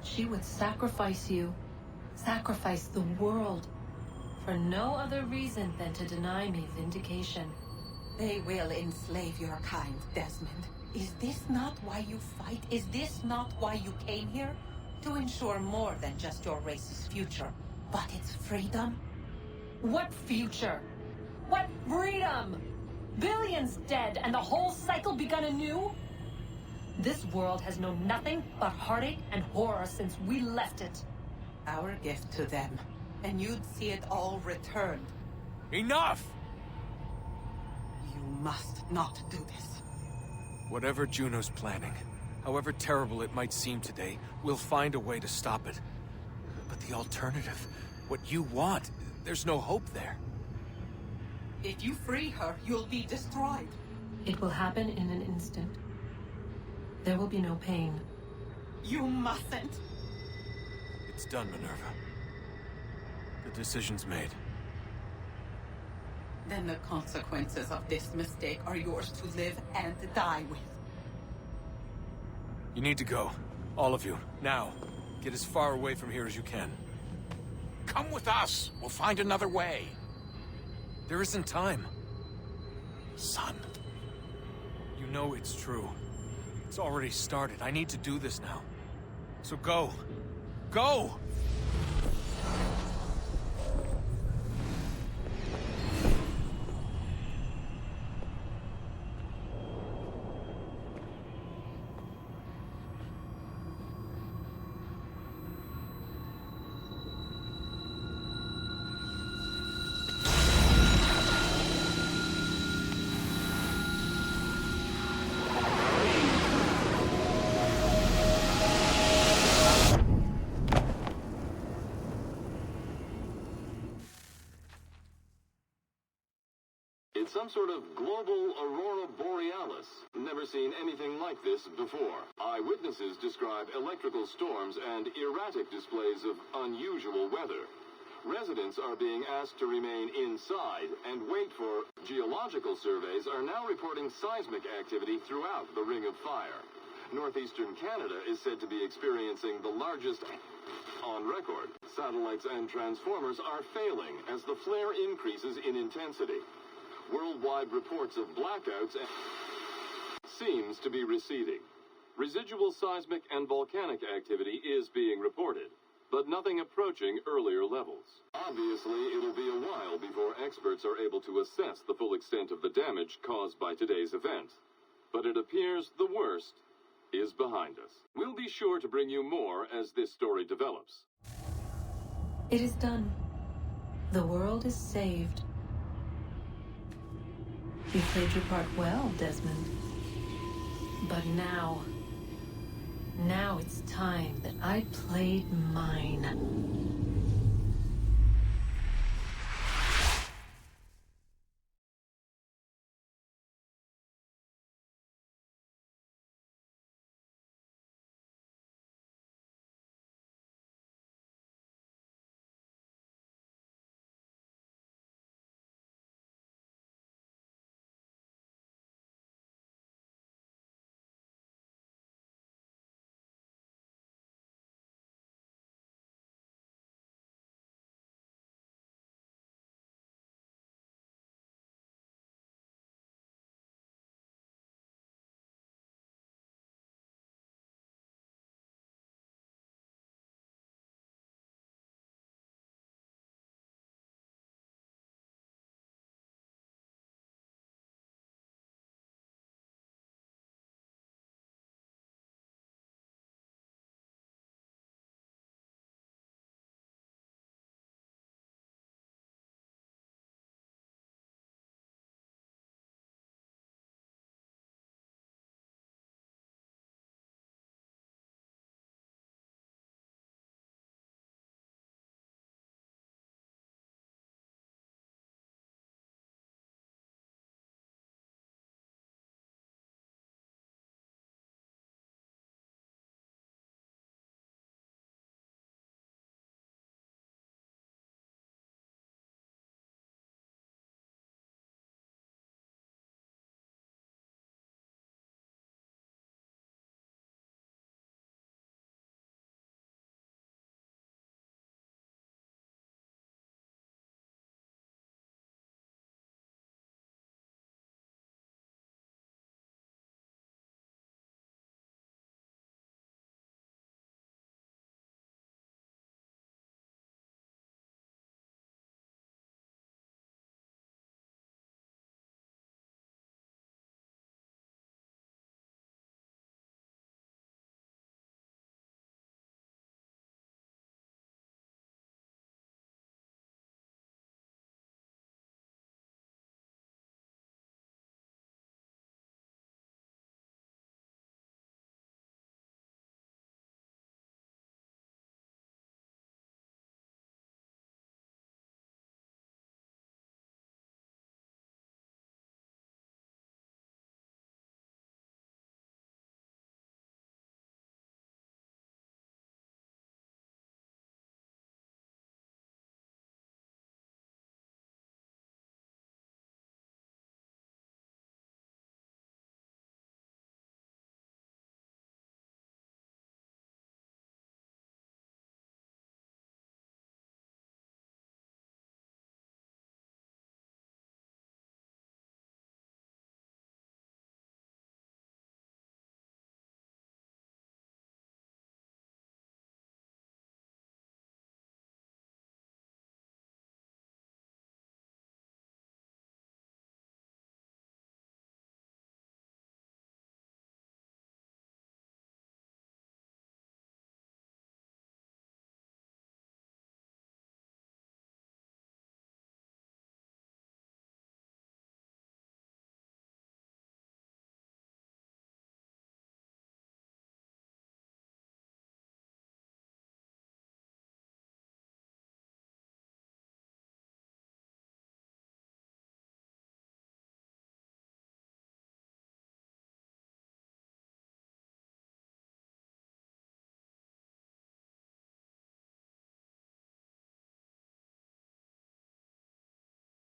S12: She would sacrifice you, sacrifice the world, for no other reason than to deny me vindication.
S10: They will enslave your kind, Desmond. Is this not why you fight? Is this not why you came here? To ensure more than just your race's future, but its freedom?
S12: What future? What freedom? Billions dead and the whole cycle begun anew? This world has known nothing but heartache and horror since we left it.
S10: Our gift to them, and you'd see it all returned.
S4: Enough!
S10: You must not do this.
S4: Whatever Juno's planning, however terrible it might seem today, we'll find a way to stop it. But the alternative, what you want, there's no hope there.
S10: If you free her, you'll be destroyed.
S12: It will happen in an instant. There will be no pain.
S10: You mustn't.
S4: It's done, Minerva. The decision's made.
S10: Then the consequences of this mistake are yours to live and die with.
S4: You need to go. All of you. Now. Get as far away from here as you can.
S1: Come with us. We'll find another way.
S4: There isn't time.
S1: Son.
S4: You know it's true. It's already started. I need to do this now. So go. Go!
S9: It's some sort of global aurora borealis. Never seen anything like this before. Eyewitnesses describe electrical storms and erratic displays of unusual weather. Residents are being asked to remain inside and wait for geological surveys are now reporting seismic activity throughout the Ring of Fire. Northeastern Canada is said to be experiencing the largest on record. Satellites and transformers are failing as the flare increases in intensity. Worldwide reports of blackouts seems to be receding. Residual seismic and volcanic activity is being reported, but nothing approaching earlier levels. Obviously, it'll be a while before experts are able to assess the full extent of the damage caused by today's event. But it appears the worst is behind us. We'll be sure to bring you more as this story develops.
S12: It is done. The world is saved. You played your part well, Desmond. But now it's time that I played mine.